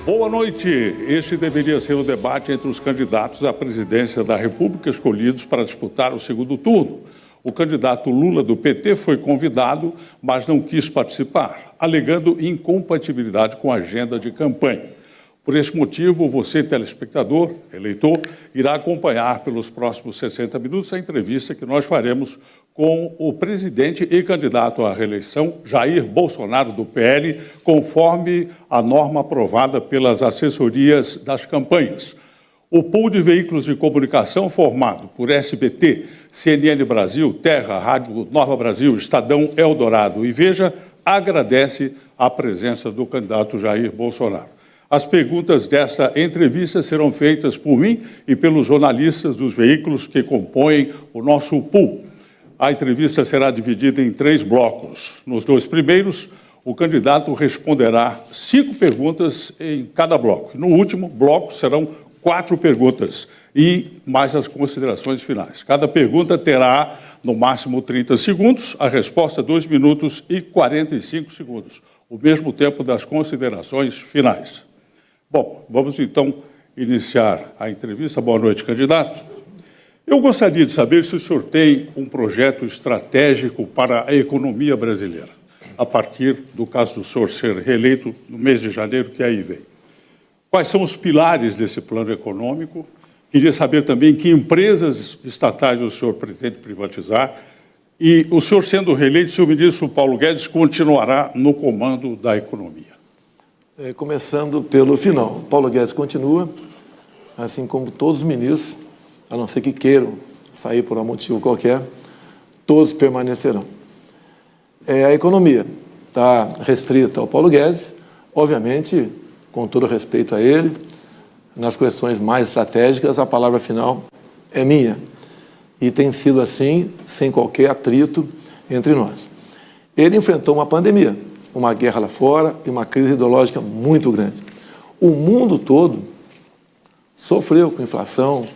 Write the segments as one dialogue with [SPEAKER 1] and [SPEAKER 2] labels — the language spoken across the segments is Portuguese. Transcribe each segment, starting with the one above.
[SPEAKER 1] Boa noite. Este deveria ser o debate entre os candidatos à presidência da República escolhidos para disputar o segundo turno. O candidato Lula do PT foi convidado, mas não quis participar, alegando incompatibilidade com a agenda de campanha. Por esse motivo, você, telespectador, eleitor, irá acompanhar pelos próximos 60 minutos a entrevista que nós faremos com o presidente e candidato à reeleição, Jair Bolsonaro, do PL, conforme a norma aprovada pelas assessorias das campanhas. O pool de veículos de comunicação formado por SBT, CNN Brasil, Terra, Rádio Nova Brasil, Estadão, Eldorado e Veja, agradece a presença do candidato Jair Bolsonaro. As perguntas desta entrevista serão feitas por mim e pelos jornalistas dos veículos que compõem o nosso pool. A entrevista será dividida em 3 blocos. Nos 2 primeiros, o candidato responderá 5 perguntas em cada bloco. No último bloco, serão 4 perguntas e mais as considerações finais. Cada pergunta terá, no máximo, 30 segundos, a resposta 2 minutos e 45 segundos, o mesmo tempo das considerações finais. Bom, vamos então iniciar a entrevista. Boa noite, candidato. Eu gostaria de saber se o senhor tem um projeto estratégico para a economia brasileira, a partir do caso do senhor ser reeleito no mês de janeiro, que aí vem. Quais são os pilares desse plano econômico? Queria saber também que empresas estatais o senhor pretende privatizar e, o senhor sendo reeleito, se o ministro Paulo Guedes continuará no comando da economia.
[SPEAKER 2] Começando pelo final, Paulo Guedes continua, assim como todos os ministros, a não ser que queiram sair por um motivo qualquer, todos permanecerão. A economia está restrita ao Paulo Guedes, obviamente, com todo respeito a ele, nas questões mais estratégicas, a palavra final é minha. E tem sido assim, sem qualquer atrito entre nós. Ele enfrentou uma pandemia, uma guerra lá fora e uma crise ideológica muito grande. O mundo todo sofreu com inflação,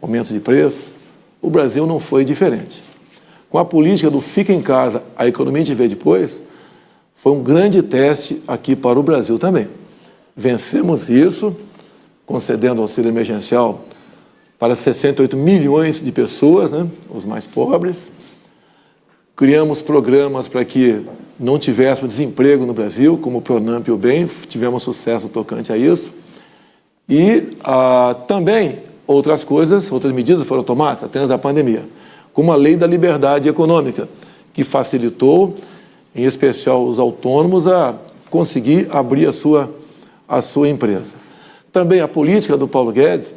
[SPEAKER 2] aumento de preço. O Brasil não foi diferente. Com a política do fica em casa, a economia te vê depois, foi um grande teste aqui para o Brasil também. Vencemos isso, concedendo auxílio emergencial para 68 milhões de pessoas, né, os mais pobres. Criamos programas para que não tivéssemos desemprego no Brasil, como o Pronamp e o BEM, tivemos sucesso tocante a isso. E também outras coisas, outras medidas foram tomadas, até antes da pandemia, como a Lei da Liberdade Econômica, que facilitou, em especial os autônomos, a conseguir abrir a sua empresa. Também a política do Paulo Guedes,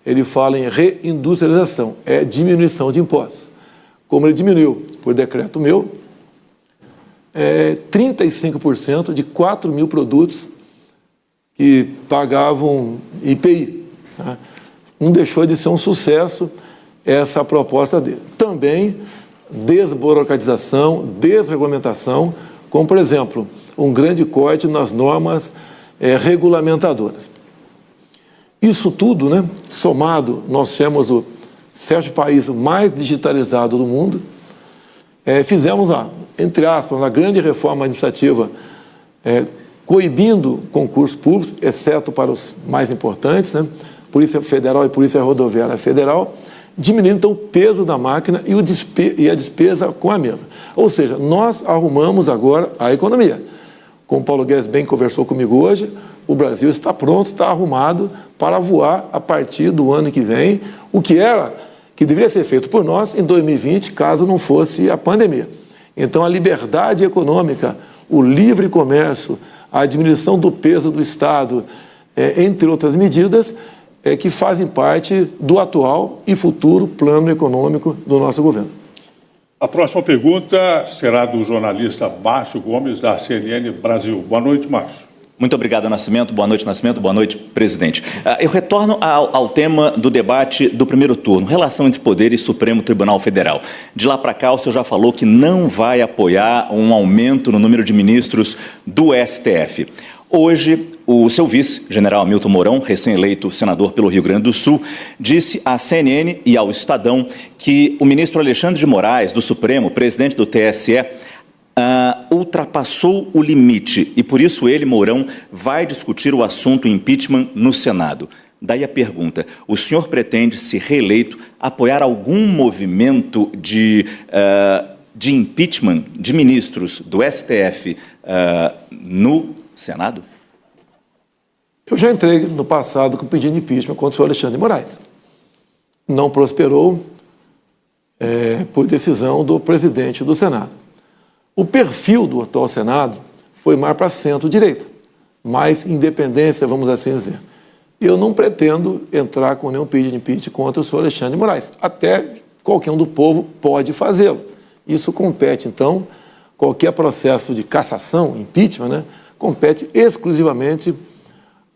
[SPEAKER 2] ele fala em reindustrialização, é diminuição de impostos. Como ele diminuiu, por decreto meu, 35% de 4 mil produtos que pagavam IPI. Tá? Não deixou de ser um sucesso essa proposta dele. Também desburocratização, desregulamentação, como, por exemplo, um grande corte nas normas regulamentadoras. Isso tudo, né, somado, nós temos o 7º país mais digitalizado do mundo. Fizemos, entre aspas, uma grande reforma administrativa, coibindo concursos públicos, exceto para os mais importantes, né, Polícia Federal e Polícia Rodoviária Federal, diminuindo então o peso da máquina e a despesa com a mesma. Ou seja, nós arrumamos agora a economia. Como o Paulo Guedes bem conversou comigo hoje, o Brasil está pronto, está arrumado para voar a partir do ano que vem, o que deveria ser feito por nós em 2020, caso não fosse a pandemia. Então, a liberdade econômica, o livre comércio, a diminuição do peso do Estado, entre outras medidas, que fazem parte do atual e futuro plano econômico do nosso governo.
[SPEAKER 1] A próxima pergunta será do jornalista Márcio Gomes, da CNN Brasil. Boa noite, Márcio.
[SPEAKER 3] Muito obrigado, Nascimento. Boa noite, Nascimento. Boa noite, presidente. Eu retorno ao tema do debate do primeiro turno, relação entre poder e Supremo Tribunal Federal. De lá para cá, o senhor já falou que não vai apoiar um aumento no número de ministros do STF. Hoje, o seu vice, general Hamilton Mourão, recém-eleito senador pelo Rio Grande do Sul, disse à CNN e ao Estadão que o ministro Alexandre de Moraes, do Supremo, presidente do TSE, ultrapassou o limite e, por isso, ele, Mourão, vai discutir o assunto impeachment no Senado. Daí a pergunta: o senhor pretende, se reeleito, apoiar algum movimento de impeachment de ministros do STF no Senado?
[SPEAKER 2] Eu já entrei no passado com pedido de impeachment contra o senhor Alexandre de Moraes. Não prosperou por decisão do presidente do Senado. O perfil do atual Senado foi mais para centro-direita, mais independência, vamos assim dizer. Eu não pretendo entrar com nenhum pedido de impeachment contra o senhor Alexandre de Moraes. Até qualquer um do povo pode fazê-lo. Isso compete, então, qualquer processo de cassação, impeachment, né, compete exclusivamente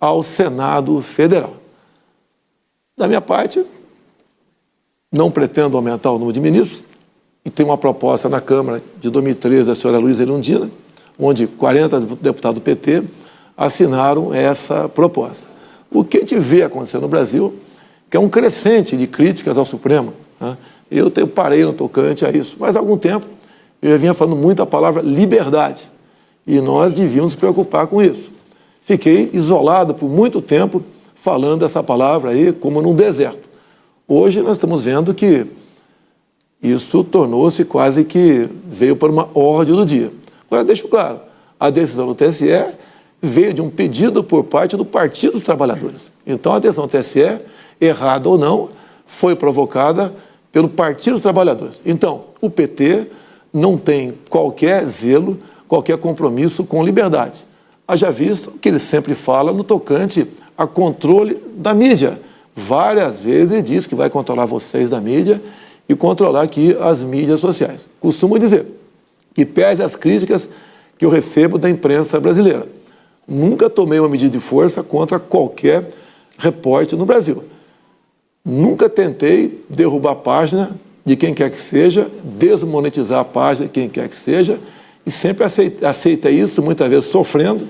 [SPEAKER 2] ao Senado Federal. Da minha parte, não pretendo aumentar o número de ministros, e tem uma proposta na Câmara de 2013 da senhora Luísa Erundina, onde 40 deputados do PT assinaram essa proposta. O que a gente vê acontecendo no Brasil, que é um crescente de críticas ao Supremo, né? Eu parei no tocante a isso, mas há algum tempo eu já vinha falando muito a palavra liberdade, e nós devíamos nos preocupar com isso. Fiquei isolado por muito tempo falando essa palavra aí como num deserto. Hoje nós estamos vendo que isso tornou-se quase que veio para uma ordem do dia. Agora, deixo claro, a decisão do TSE veio de um pedido por parte do Partido dos Trabalhadores. Então, a decisão do TSE, errada ou não, foi provocada pelo Partido dos Trabalhadores. Então, o PT não tem qualquer zelo, qualquer compromisso com liberdade. Haja visto que ele sempre fala no tocante a controle da mídia. Várias vezes ele diz que vai controlar vocês da mídia e controlar aqui as mídias sociais. Costumo dizer que, pese as críticas que eu recebo da imprensa brasileira, nunca tomei uma medida de força contra qualquer repórter no Brasil. Nunca tentei derrubar a página de quem quer que seja, desmonetizar a página de quem quer que seja, e sempre aceita isso, muitas vezes sofrendo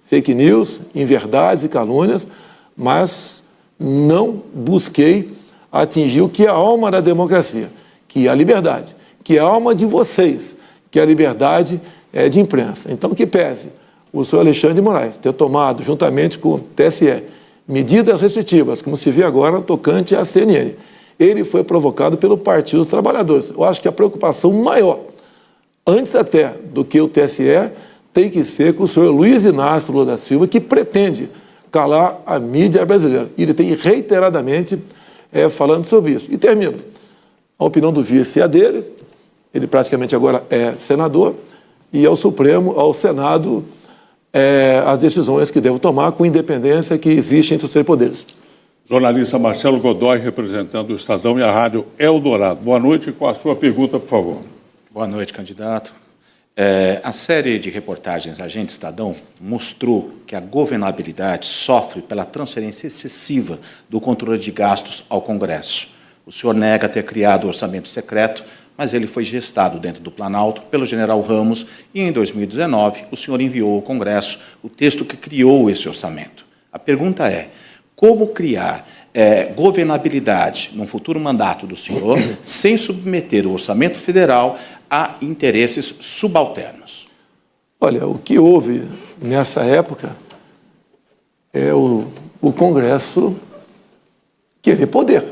[SPEAKER 2] fake news, inverdades e calúnias, mas não busquei atingir o que é a alma da democracia, que é a liberdade, que é a alma de vocês, que é a liberdade de imprensa. Então, que pese o senhor Alexandre de Moraes ter tomado, juntamente com o TSE, medidas restritivas, como se vê agora, tocante à CNN. Ele foi provocado pelo Partido dos Trabalhadores. Eu acho que a preocupação maior, antes até do que o TSE, tem que ser com o senhor Luiz Inácio Lula da Silva, que pretende calar a mídia brasileira. E ele tem reiteradamente falando sobre isso. E termino. A opinião do vice é a dele, ele praticamente agora é senador, e ao Supremo, ao Senado, as decisões que devo tomar com independência que existe entre os três poderes.
[SPEAKER 1] Jornalista Marcelo Godoy, representando o Estadão e a Rádio Eldorado. Boa noite, com a sua pergunta, por favor.
[SPEAKER 4] Boa noite, candidato. A série de reportagens Agente Estadão mostrou que a governabilidade sofre pela transferência excessiva do controle de gastos ao Congresso. O senhor nega ter criado o orçamento secreto, mas ele foi gestado dentro do Planalto pelo general Ramos e, em 2019, o senhor enviou ao Congresso o texto que criou esse orçamento. A pergunta é: como criar governabilidade num futuro mandato do senhor sem submeter o orçamento federal a interesses subalternos?
[SPEAKER 2] Olha, o que houve nessa época é o Congresso querer poder.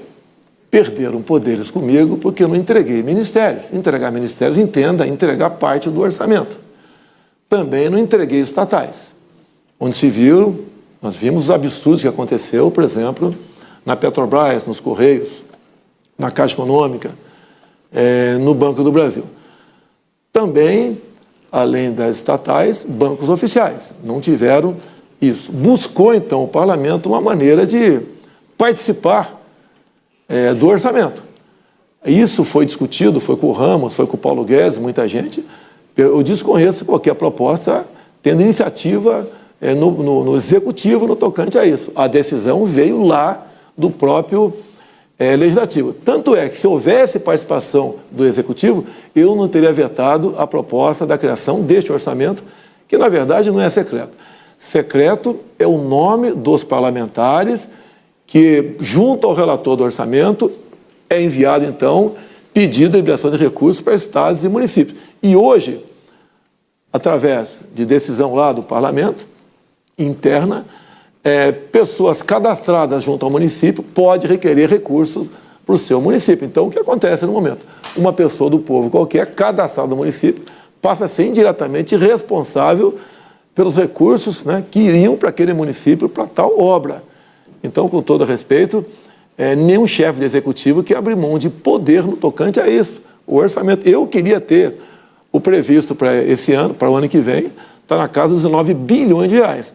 [SPEAKER 2] Perderam poderes comigo porque eu não entreguei ministérios. Entregar ministérios, entenda, entregar parte do orçamento. Também não entreguei estatais. Onde se viu, nós vimos os absurdos que aconteceu, por exemplo, na Petrobras, nos Correios, na Caixa Econômica, no Banco do Brasil. Também, além das estatais, bancos oficiais. Não tiveram isso. Buscou, então, o parlamento uma maneira de participar do orçamento. Isso foi discutido, foi com o Ramos, foi com o Paulo Guedes, muita gente. Eu desconheço qualquer proposta tendo iniciativa no executivo no tocante a isso. A decisão veio lá do próprio legislativo. Tanto é que, se houvesse participação do executivo, eu não teria vetado a proposta da criação deste orçamento, que na verdade não é secreto. Secreto é o nome dos parlamentares que, junto ao relator do orçamento, é enviado, então, pedido de liberação de recursos para estados e municípios. E hoje, através de decisão lá do parlamento, interna, pessoas cadastradas junto ao município podem requerer recurso para o seu município. Então, o que acontece no momento? Uma pessoa do povo qualquer, cadastrada no município, passa a ser indiretamente responsável pelos recursos, né, que iriam para aquele município para tal obra. Então, com todo respeito, nenhum chefe de executivo que abre mão de poder no tocante a isso. O orçamento, eu queria ter o previsto para esse ano, para o ano que vem, está na casa dos 9 bilhões de reais.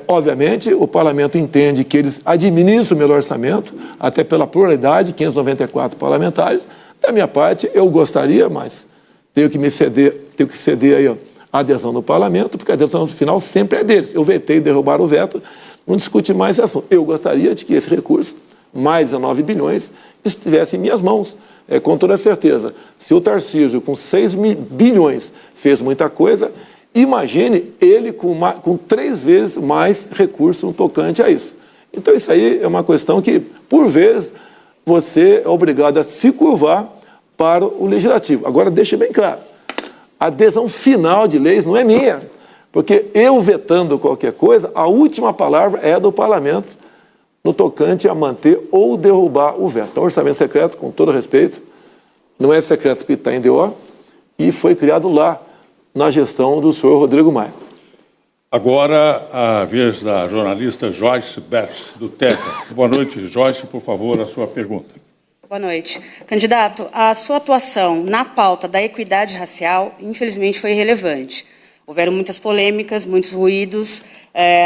[SPEAKER 2] Obviamente, o parlamento entende que eles administram o meu orçamento, até pela pluralidade, 594 parlamentares. Da minha parte, eu gostaria, mas tenho que ceder aí, a adesão do parlamento, porque a adesão final sempre é deles. Eu vetei derrubar o veto, não discute mais esse assunto. Eu gostaria de que esse recurso, mais 19 bilhões, estivesse em minhas mãos. Com toda certeza, se o Tarcísio, com 6 bilhões, fez muita coisa, imagine ele com 3 vezes mais recursos no tocante a isso. Então, isso aí é uma questão que, por vezes, você é obrigado a se curvar para o legislativo. Agora, deixe bem claro, a adesão final de leis não é minha, porque eu vetando qualquer coisa, a última palavra é do parlamento no tocante a manter ou derrubar o veto. Então, o orçamento secreto, com todo respeito, não é secreto porque está em DO e foi criado lá, na gestão do senhor Rodrigo Maia.
[SPEAKER 1] Agora, a vez da jornalista Joyce Bert, do TETA. Boa noite, Joyce, por favor, a sua pergunta.
[SPEAKER 5] Boa noite. Candidato, a sua atuação na pauta da equidade racial, infelizmente, foi irrelevante. Houveram muitas polêmicas, muitos ruídos,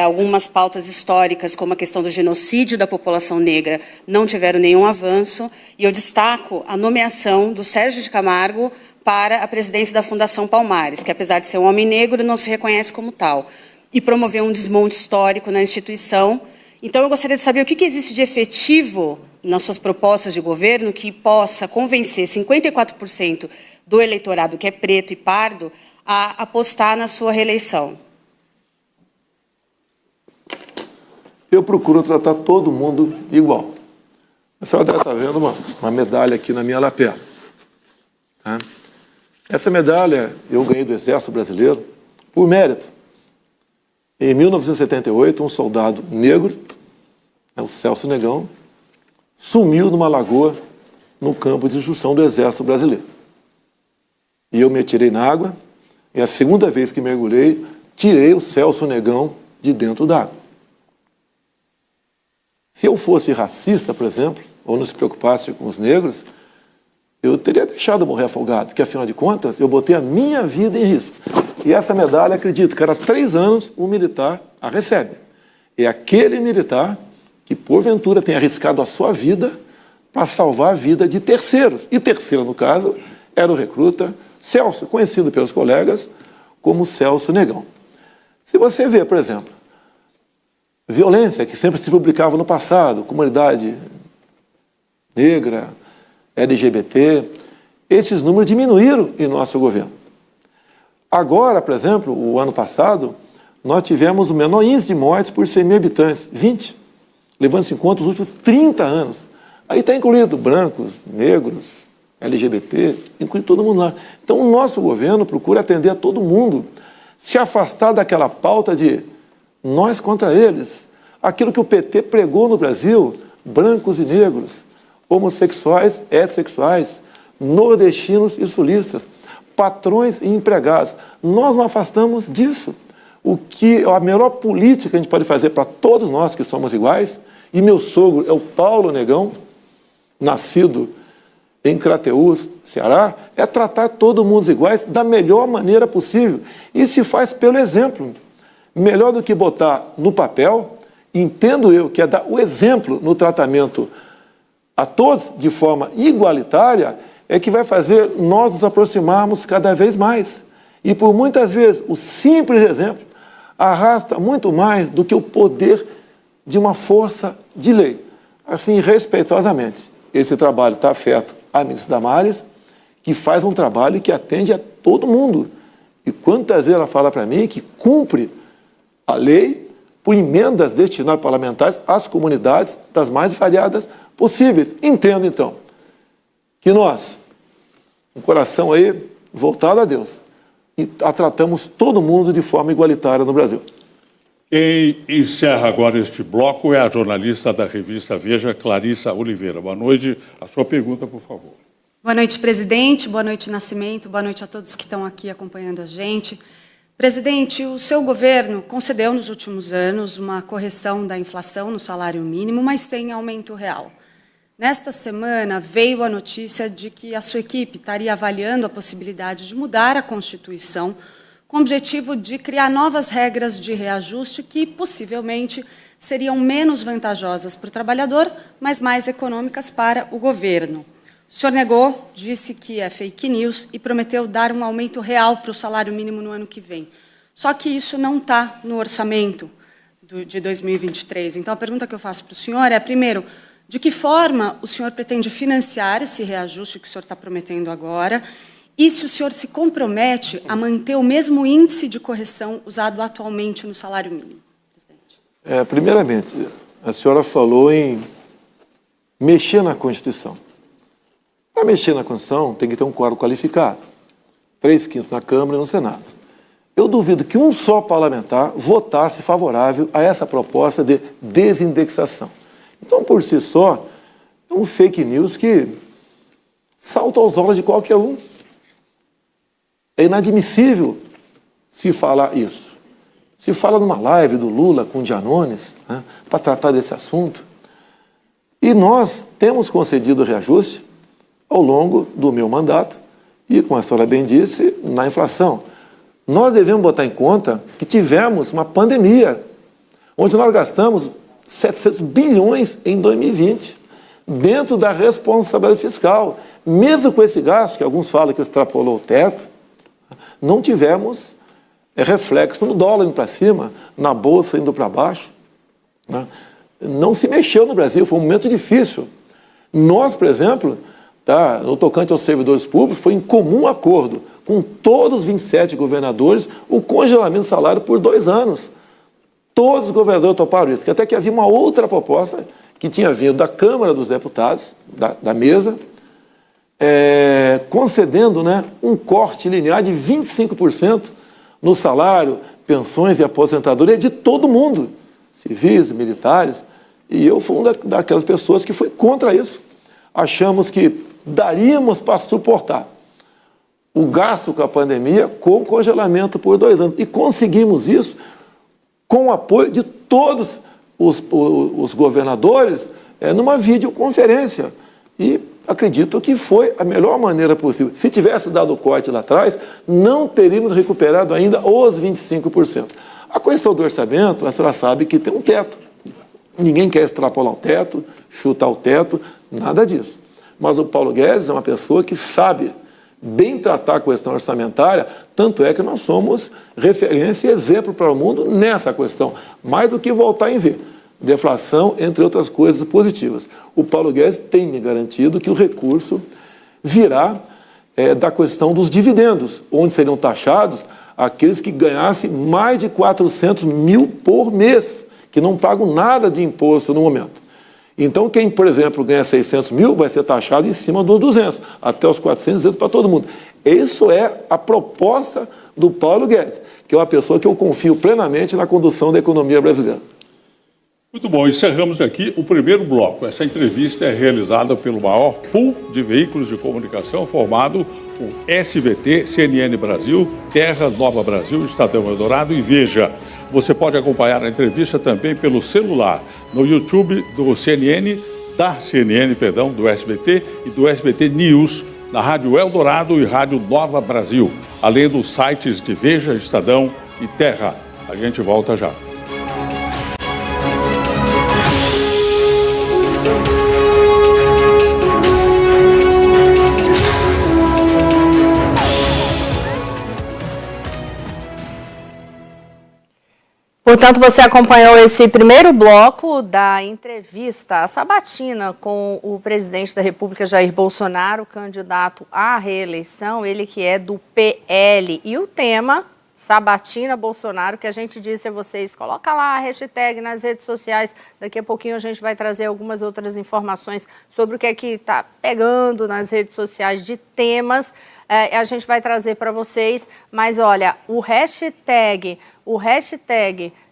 [SPEAKER 5] algumas pautas históricas, como a questão do genocídio da população negra, não tiveram nenhum avanço, e eu destaco a nomeação do Sérgio de Camargo para a presidência da Fundação Palmares, que, apesar de ser um homem negro, não se reconhece como tal, e promoveu um desmonte histórico na instituição. Então, eu gostaria de saber o que existe de efetivo nas suas propostas de governo que possa convencer 54% do eleitorado que é preto e pardo a apostar na sua reeleição.
[SPEAKER 2] Eu procuro tratar todo mundo igual. A senhora deve estar vendo uma medalha aqui na minha lapela. Tá? Essa medalha eu ganhei do Exército Brasileiro por mérito. Em 1978, um soldado negro, o Celso Negão, sumiu numa lagoa no campo de instrução do Exército Brasileiro. E eu me atirei na água, e a segunda vez que mergulhei, tirei o Celso Negão de dentro d'água. Se eu fosse racista, por exemplo, ou não se preocupasse com os negros, eu teria deixado morrer afogado, porque, afinal de contas, eu botei a minha vida em risco. E essa medalha, acredito, cada 3 anos, um militar a recebe. É aquele militar que, porventura, tem arriscado a sua vida para salvar a vida de terceiros. E terceiro, no caso, era o recruta Celso, conhecido pelos colegas como Celso Negão. Se você vê, por exemplo, violência que sempre se publicava no passado, comunidade negra, LGBT, esses números diminuíram em nosso governo. Agora, por exemplo, o ano passado, nós tivemos o menor índice de mortes por 100 mil habitantes, 20, levando-se em conta os últimos 30 anos. Aí está incluído brancos, negros, LGBT, inclui todo mundo lá. Então, o nosso governo procura atender a todo mundo, se afastar daquela pauta de nós contra eles. Aquilo que o PT pregou no Brasil, brancos e negros, homossexuais, heterossexuais, nordestinos e sulistas, patrões e empregados. Nós não afastamos disso. O que a melhor política que a gente pode fazer para todos nós que somos iguais, e meu sogro é o Paulo Negão, nascido em Crateús, Ceará, é tratar todo mundo iguais da melhor maneira possível. E se faz pelo exemplo. Melhor do que botar no papel, entendo eu que é dar o exemplo no tratamento a todos de forma igualitária, é que vai fazer nós nos aproximarmos cada vez mais. E por muitas vezes o simples exemplo arrasta muito mais do que o poder de uma força de lei. Assim, respeitosamente, esse trabalho está afeto à ministra Damares, que faz um trabalho que atende a todo mundo. E quantas vezes ela fala para mim que cumpre a lei por emendas destinadas parlamentares às comunidades das mais variadas possíveis. Entendo, então, que nós, um coração aí voltado a Deus, e tratamos todo mundo de forma igualitária no Brasil.
[SPEAKER 1] Quem encerra agora este bloco é a jornalista da revista Veja, Clarissa Oliveira. Boa noite. A sua pergunta, por favor.
[SPEAKER 6] Boa noite, presidente. Boa noite, Nascimento. Boa noite a todos que estão aqui acompanhando a gente. Presidente, o seu governo concedeu nos últimos anos uma correção da inflação no salário mínimo, mas sem aumento real. Nesta semana, veio a notícia de que a sua equipe estaria avaliando a possibilidade de mudar a Constituição com o objetivo de criar novas regras de reajuste que, possivelmente, seriam menos vantajosas para o trabalhador, mas mais econômicas para o governo. O senhor negou, disse que é fake news e prometeu dar um aumento real para o salário mínimo no ano que vem. Só que isso não está no orçamento de 2023. Então, a pergunta que eu faço para o senhor é, primeiro, de que forma o senhor pretende financiar esse reajuste que o senhor está prometendo agora? E se o senhor se compromete a manter o mesmo índice de correção usado atualmente no salário mínimo, presidente?
[SPEAKER 2] Primeiramente, a senhora falou em mexer na Constituição. Para mexer na Constituição, tem que ter um quórum qualificado. 3/5 na Câmara e no Senado. Eu duvido que um só parlamentar votasse favorável a essa proposta de desindexação. Então, por si só, é um fake news que salta aos olhos de qualquer um. É inadmissível se falar isso. Se fala numa live do Lula com o Gianones, né, para tratar desse assunto. E nós temos concedido reajuste ao longo do meu mandato e, como a senhora bem disse, na inflação. Nós devemos botar em conta que tivemos uma pandemia, onde nós gastamos 700 bilhões em 2020, dentro da responsabilidade fiscal. Mesmo com esse gasto, que alguns falam que extrapolou o teto, não tivemos reflexo no dólar indo para cima, na bolsa indo para baixo. Né? Não se mexeu no Brasil, foi um momento difícil. Nós, por exemplo, no tocante aos servidores públicos, foi em comum acordo com todos os 27 governadores o congelamento do salário por 2 anos. Todos os governadores toparam isso, que até que havia uma outra proposta que tinha vindo da Câmara dos Deputados, da mesa, concedendo, né, um corte linear de 25% no salário, pensões e aposentadoria de todo mundo, civis, militares, e eu fui uma daquelas pessoas que foi contra isso. Achamos que daríamos para suportar o gasto com a pandemia com o congelamento por 2 anos. E conseguimos isso com o apoio de todos os governadores numa videoconferência. E acredito que foi a melhor maneira possível. Se tivesse dado o corte lá atrás, não teríamos recuperado ainda os 25%. A questão do orçamento, a senhora sabe que tem um teto. Ninguém quer extrapolar o teto, chutar o teto, nada disso. Mas o Paulo Guedes é uma pessoa que sabe bem tratar a questão orçamentária, tanto é que nós somos referência e exemplo para o mundo nessa questão, mais do que voltar em ver. Deflação, entre outras coisas positivas. O Paulo Guedes tem me garantido que o recurso virá da questão dos dividendos, onde seriam taxados aqueles que ganhassem mais de 400 mil por mês, que não pagam nada de imposto no momento. Então, quem, por exemplo, ganha 600 mil vai ser taxado em cima dos 200, até os 400 para todo mundo. Isso é a proposta do Paulo Guedes, que é uma pessoa que eu confio plenamente na condução da economia brasileira.
[SPEAKER 1] Muito bom, encerramos aqui o primeiro bloco. Essa entrevista é realizada pelo maior pool de veículos de comunicação formado por SBT, CNN Brasil, Terra, Nova Brasil, Estadão Eldorado e Veja. Você pode acompanhar a entrevista também pelo celular, no YouTube do CNN, do SBT e do SBT News, na Rádio Eldorado e Rádio Nova Brasil, além dos sites de Veja, Estadão e Terra. A gente volta já.
[SPEAKER 7] Portanto, você acompanhou esse primeiro bloco da entrevista, a sabatina com o presidente da República, Jair Bolsonaro, candidato à reeleição, ele que é do PL. E o tema Sabatina Bolsonaro, que a gente disse a vocês, coloca lá a hashtag nas redes sociais, daqui a pouquinho a gente vai trazer algumas outras informações sobre o que é que está pegando nas redes sociais de temas, a gente vai trazer para vocês, mas olha, o hashtag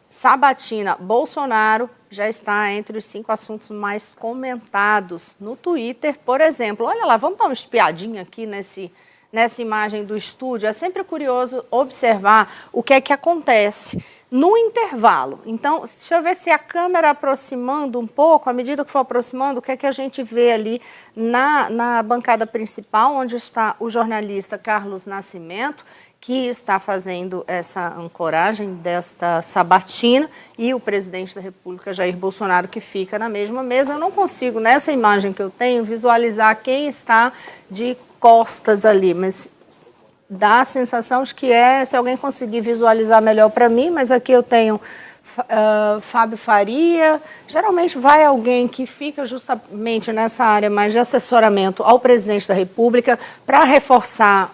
[SPEAKER 7] Sabatina Bolsonaro já está entre os 5 assuntos mais comentados no Twitter, por exemplo. Olha lá, vamos dar uma espiadinha aqui nessa imagem do estúdio. É sempre curioso observar o que é que acontece no intervalo. Então, deixa eu ver se a câmera aproximando um pouco, à medida que for aproximando, o que é que a gente vê ali na bancada principal, onde está o jornalista Carlos Nascimento, que está fazendo essa ancoragem desta sabatina, e o presidente da República, Jair Bolsonaro, que fica na mesma mesa. Eu não consigo, nessa imagem que eu tenho, visualizar quem está de costas ali, mas dá a sensação de que se alguém conseguir visualizar melhor para mim, mas aqui eu tenho Fábio Faria, geralmente vai alguém que fica justamente nessa área mais de assessoramento ao presidente da República para reforçar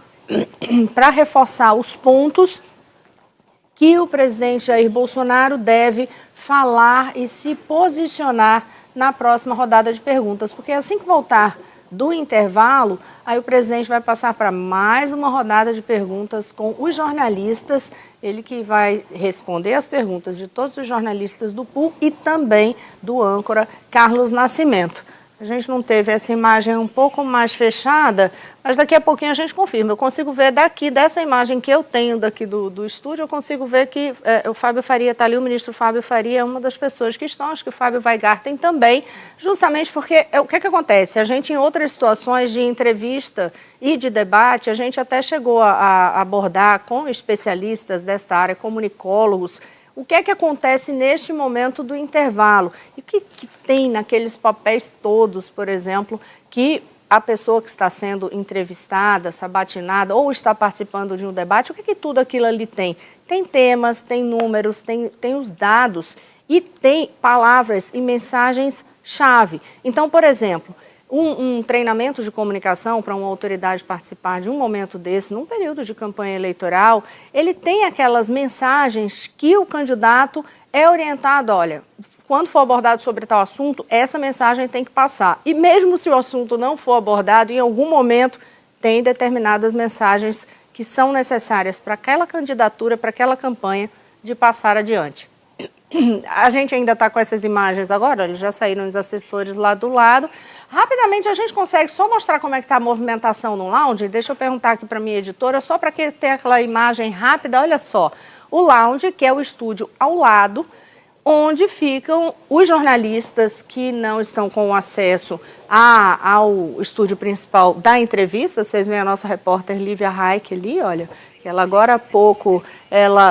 [SPEAKER 7] os pontos que o presidente Jair Bolsonaro deve falar e se posicionar na próxima rodada de perguntas, porque assim que voltar do intervalo, aí o presidente vai passar para mais uma rodada de perguntas com os jornalistas, ele que vai responder as perguntas de todos os jornalistas do pool e também do âncora Carlos Nascimento. A gente não teve essa imagem um pouco mais fechada, mas daqui a pouquinho a gente confirma. Eu consigo ver daqui, dessa imagem que eu tenho daqui do estúdio, eu consigo ver que o Fábio Faria está ali, o ministro Fábio Faria é uma das pessoas que estão, acho que o Fábio Weingarten também, justamente porque o que acontece? A gente, em outras situações de entrevista e de debate, a gente até chegou a abordar com especialistas desta área, comunicólogos, o que é que acontece neste momento do intervalo? E o que tem naqueles papéis todos, por exemplo, que a pessoa que está sendo entrevistada, sabatinada ou está participando de um debate, o que tudo aquilo ali tem? Tem temas, tem números, tem os dados e tem palavras e mensagens-chave. Então, por exemplo, um treinamento de comunicação para uma autoridade participar de um momento desse, num período de campanha eleitoral, ele tem aquelas mensagens que o candidato é orientado, olha, quando for abordado sobre tal assunto, essa mensagem tem que passar. E mesmo se o assunto não for abordado, em algum momento tem determinadas mensagens que são necessárias para aquela candidatura, para aquela campanha, de passar adiante. A gente ainda está com essas imagens agora, eles já saíram os assessores lá do lado. Rapidamente a gente consegue só mostrar como é que está a movimentação no lounge? Deixa eu perguntar aqui para a minha editora, só para ter aquela imagem rápida, olha só. O lounge, que é o estúdio ao lado, onde ficam os jornalistas que não estão com acesso ao estúdio principal da entrevista. Vocês veem a nossa repórter Lívia Raik ali, olha, que ela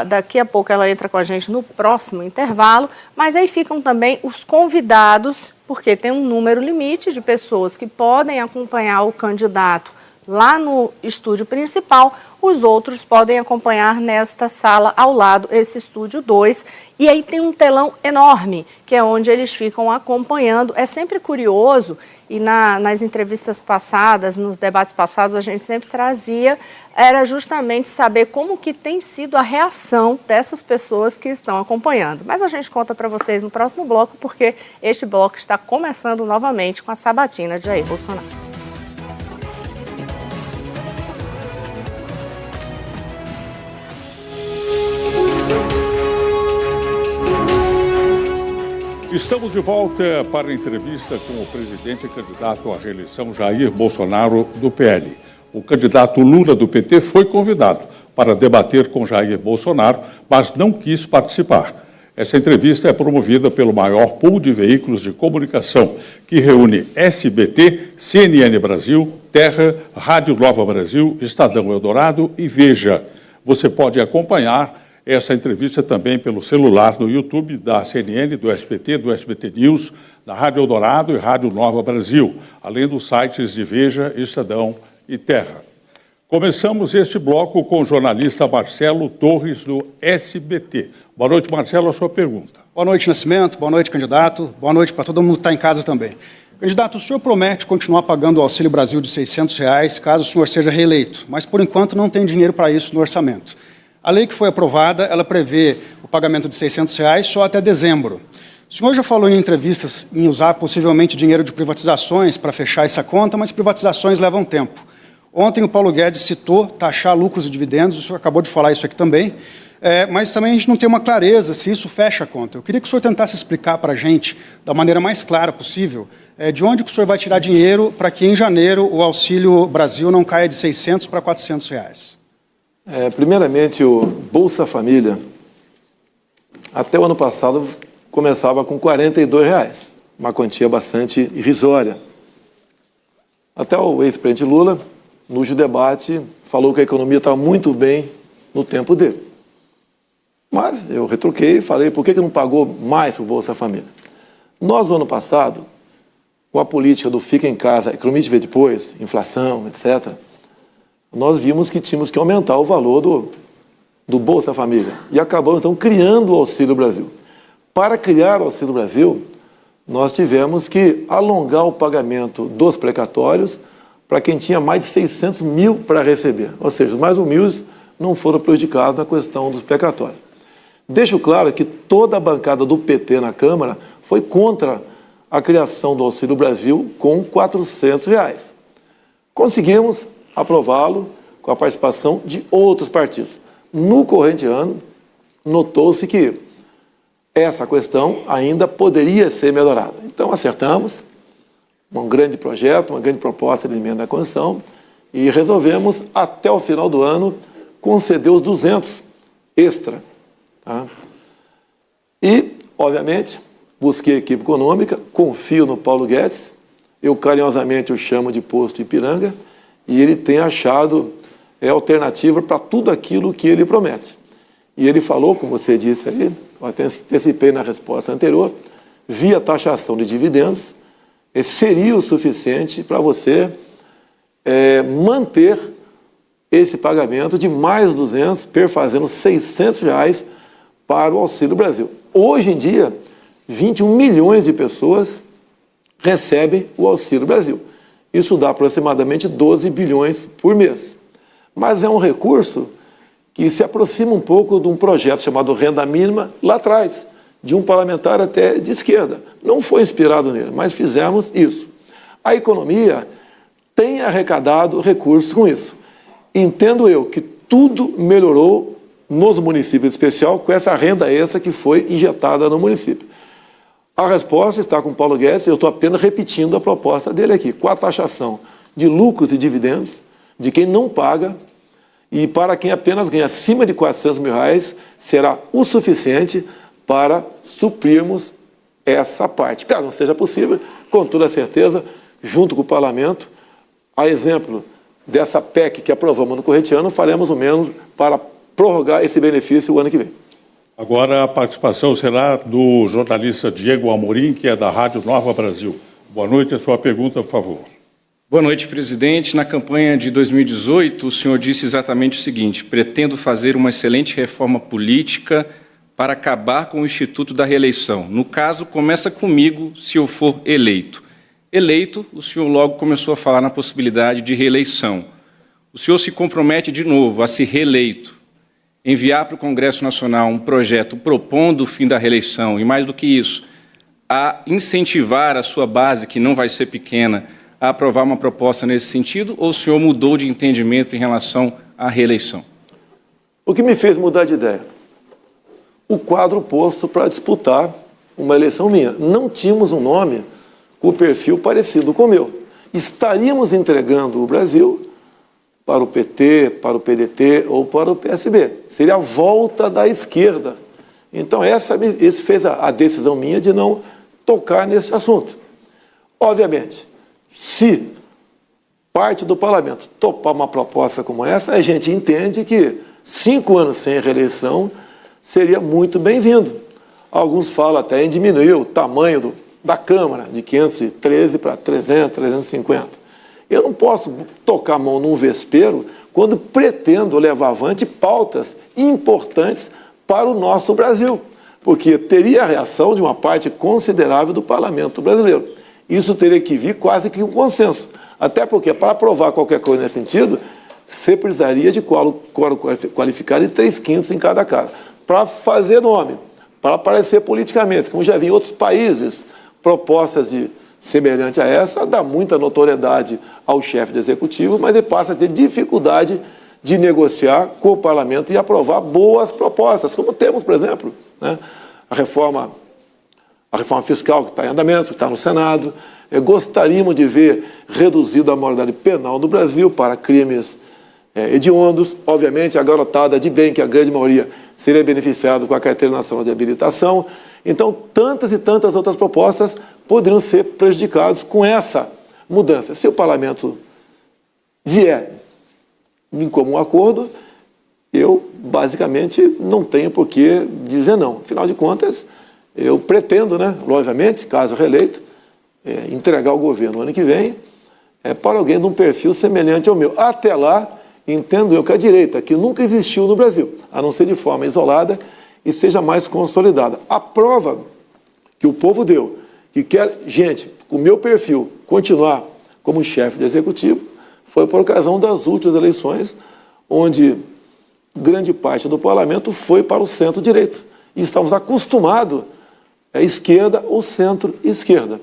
[SPEAKER 7] daqui a pouco ela entra com a gente no próximo intervalo, mas aí ficam também os convidados, porque tem um número limite de pessoas que podem acompanhar o candidato lá no estúdio principal, os outros podem acompanhar nesta sala ao lado, esse estúdio 2, e aí tem um telão enorme, que é onde eles ficam acompanhando. É sempre curioso, e nas entrevistas passadas, nos debates passados, a gente sempre trazia, era justamente saber como que tem sido a reação dessas pessoas que estão acompanhando. Mas a gente conta para vocês no próximo bloco, porque este bloco está começando novamente com a sabatina de Jair Bolsonaro.
[SPEAKER 1] Estamos de volta para a entrevista com o presidente e candidato à reeleição Jair Bolsonaro, do PL. O candidato Lula, do PT, foi convidado para debater com Jair Bolsonaro, mas não quis participar. Essa entrevista é promovida pelo maior pool de veículos de comunicação, que reúne SBT, CNN Brasil, Terra, Rádio Nova Brasil, Estadão Eldorado e Veja. Você pode acompanhar essa entrevista também pelo celular no YouTube da CNN, do SBT News, da Rádio Eldorado e Rádio Nova Brasil, além dos sites de Veja, Estadão e Terra. Começamos este bloco com o jornalista Marcelo Torres, do SBT. Boa noite, Marcelo, a sua pergunta.
[SPEAKER 8] Boa noite, Nascimento. Boa noite, candidato. Boa noite para todo mundo que está em casa também. Candidato, o senhor promete continuar pagando o Auxílio Brasil de R$ 600 caso o senhor seja reeleito, mas, por enquanto, não tem dinheiro para isso no orçamento. A lei que foi aprovada, ela prevê o pagamento de R$ 600 só até dezembro. O senhor já falou em entrevistas em usar possivelmente dinheiro de privatizações para fechar essa conta, mas privatizações levam tempo. Ontem o Paulo Guedes citou taxar lucros e dividendos, o senhor acabou de falar isso aqui também, mas também a gente não tem uma clareza se isso fecha a conta. Eu queria que o senhor tentasse explicar para a gente, da maneira mais clara possível, de onde que o senhor vai tirar dinheiro para que em janeiro o Auxílio Brasil não caia de R$ 600 para R$ 400.
[SPEAKER 2] Primeiramente, o Bolsa Família, até o ano passado, começava com R$ 42, uma quantia bastante irrisória. Até o ex-presidente Lula, no debate, falou que a economia estava muito bem no tempo dele. Mas eu retruquei e falei, por que não pagou mais para o Bolsa Família? Nós, no ano passado, com a política do fica em casa, economia de ver depois, inflação, etc., nós vimos que tínhamos que aumentar o valor do Bolsa Família. E acabamos, então, criando o Auxílio Brasil. Para criar o Auxílio Brasil, nós tivemos que alongar o pagamento dos precatórios para quem tinha mais de 600 mil para receber. Ou seja, os mais humildes não foram prejudicados na questão dos precatórios. Deixo claro que toda a bancada do PT na Câmara foi contra a criação do Auxílio Brasil com R$ 400. Conseguimos aprová-lo com a participação de outros partidos. No corrente ano, notou-se que essa questão ainda poderia ser melhorada. Então, acertamos um grande projeto, uma grande proposta de emenda à Constituição e resolvemos, até o final do ano, conceder os 200 extra. Tá? E, obviamente, busquei a equipe econômica, confio no Paulo Guedes, eu carinhosamente o chamo de posto Ipiranga, e ele tem achado alternativa para tudo aquilo que ele promete. E ele falou, como você disse aí, eu até antecipei na resposta anterior, via taxação de dividendos, seria o suficiente para você manter esse pagamento de mais 200, perfazendo R$ 600 para o Auxílio Brasil. Hoje em dia, 21 milhões de pessoas recebem o Auxílio Brasil. Isso dá aproximadamente 12 bilhões por mês. Mas é um recurso que se aproxima um pouco de um projeto chamado Renda Mínima lá atrás, de um parlamentar até de esquerda. Não foi inspirado nele, mas fizemos isso. A economia tem arrecadado recursos com isso. Entendo eu que tudo melhorou nos municípios, em especial com essa renda extra que foi injetada no município. A resposta está com o Paulo Guedes, eu estou apenas repetindo a proposta dele aqui, com a taxação de lucros e dividendos, de quem não paga, e para quem apenas ganha acima de R$ 400 mil, será o suficiente para suprirmos essa parte. Caso não seja possível, com toda certeza, junto com o Parlamento, a exemplo dessa PEC que aprovamos no corrente ano, faremos o mesmo para prorrogar esse benefício o ano que vem.
[SPEAKER 1] Agora a participação será do jornalista Diego Amorim, que é da Rádio Nova Brasil. Boa noite, a sua pergunta, por favor.
[SPEAKER 9] Boa noite, presidente. Na campanha de 2018, o senhor disse exatamente o seguinte: pretendo fazer uma excelente reforma política para acabar com o Instituto da Reeleição. No caso, começa comigo se eu for eleito. Eleito, o senhor logo começou a falar na possibilidade de reeleição. O senhor se compromete de novo a ser reeleito, enviar para o Congresso Nacional um projeto propondo o fim da reeleição e, mais do que isso, a incentivar a sua base, que não vai ser pequena, a aprovar uma proposta nesse sentido, ou o senhor mudou de entendimento em relação à reeleição?
[SPEAKER 2] O que me fez mudar de ideia? O quadro posto para disputar uma eleição minha. Não tínhamos um nome com o perfil parecido com o meu. Estaríamos entregando o Brasil para o PT, para o PDT ou para o PSB. Seria a volta da esquerda. Então, esse fez a decisão minha de não tocar nesse assunto. Obviamente, se parte do parlamento topar uma proposta como essa, a gente entende que 5 anos sem reeleição seria muito bem-vindo. Alguns falam até em diminuir o tamanho da Câmara, de 513 para 300, 350. Eu não posso tocar a mão num vespeiro quando pretendo levar avante pautas importantes para o nosso Brasil, porque teria a reação de uma parte considerável do parlamento brasileiro. Isso teria que vir quase que um consenso. Até porque, para aprovar qualquer coisa nesse sentido, você precisaria de quórum qualificado de 3/5 em cada casa. Para fazer nome, para aparecer politicamente, como já vi em outros países, propostas de semelhante a essa, dá muita notoriedade ao chefe do executivo, mas ele passa a ter dificuldade de negociar com o parlamento e aprovar boas propostas, como temos, por exemplo, né, a reforma fiscal que está em andamento, que está no Senado. Gostaríamos de ver reduzida a maioridade penal no Brasil para crimes hediondos. Obviamente, a garotada de bem, que a grande maioria seria beneficiada com a Carteira Nacional de Habilitação. Então, tantas e tantas outras propostas poderiam ser prejudicadas com essa mudança. Se o parlamento vier em comum acordo, eu, basicamente, não tenho por que dizer não. Afinal de contas, eu pretendo, né, obviamente, caso reeleito, entregar o governo no ano que vem para alguém de um perfil semelhante ao meu. Até lá, entendo eu que a direita, que nunca existiu no Brasil, a não ser de forma isolada, e seja mais consolidada. A prova que o povo deu, que quer gente com o meu perfil continuar como chefe do executivo, foi por ocasião das últimas eleições, onde grande parte do parlamento foi para o centro-direito. E estamos acostumados à esquerda ou centro-esquerda.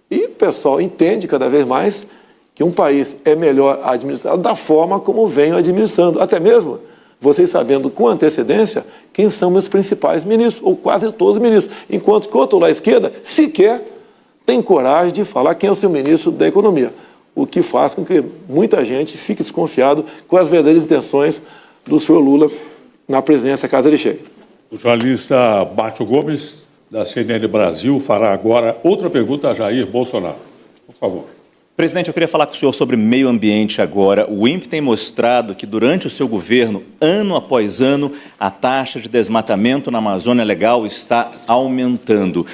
[SPEAKER 2] E o pessoal entende cada vez mais que um país é melhor administrado da forma como vem administrando. Até mesmo vocês sabendo com antecedência quem são meus principais ministros, ou quase todos os ministros. Enquanto que o outro lá à esquerda sequer tem coragem de falar quem é o seu ministro da Economia. O que faz com que muita gente fique desconfiado com as verdadeiras intenções do senhor Lula na presidência, caso ele chegue.
[SPEAKER 1] O jornalista Márcio Gomes, da CNN Brasil, fará agora outra pergunta a Jair Bolsonaro. Por favor.
[SPEAKER 3] Presidente, eu queria falar com o senhor sobre meio ambiente agora. O INPE tem mostrado que durante o seu governo, ano após ano, a taxa de desmatamento na Amazônia Legal está aumentando.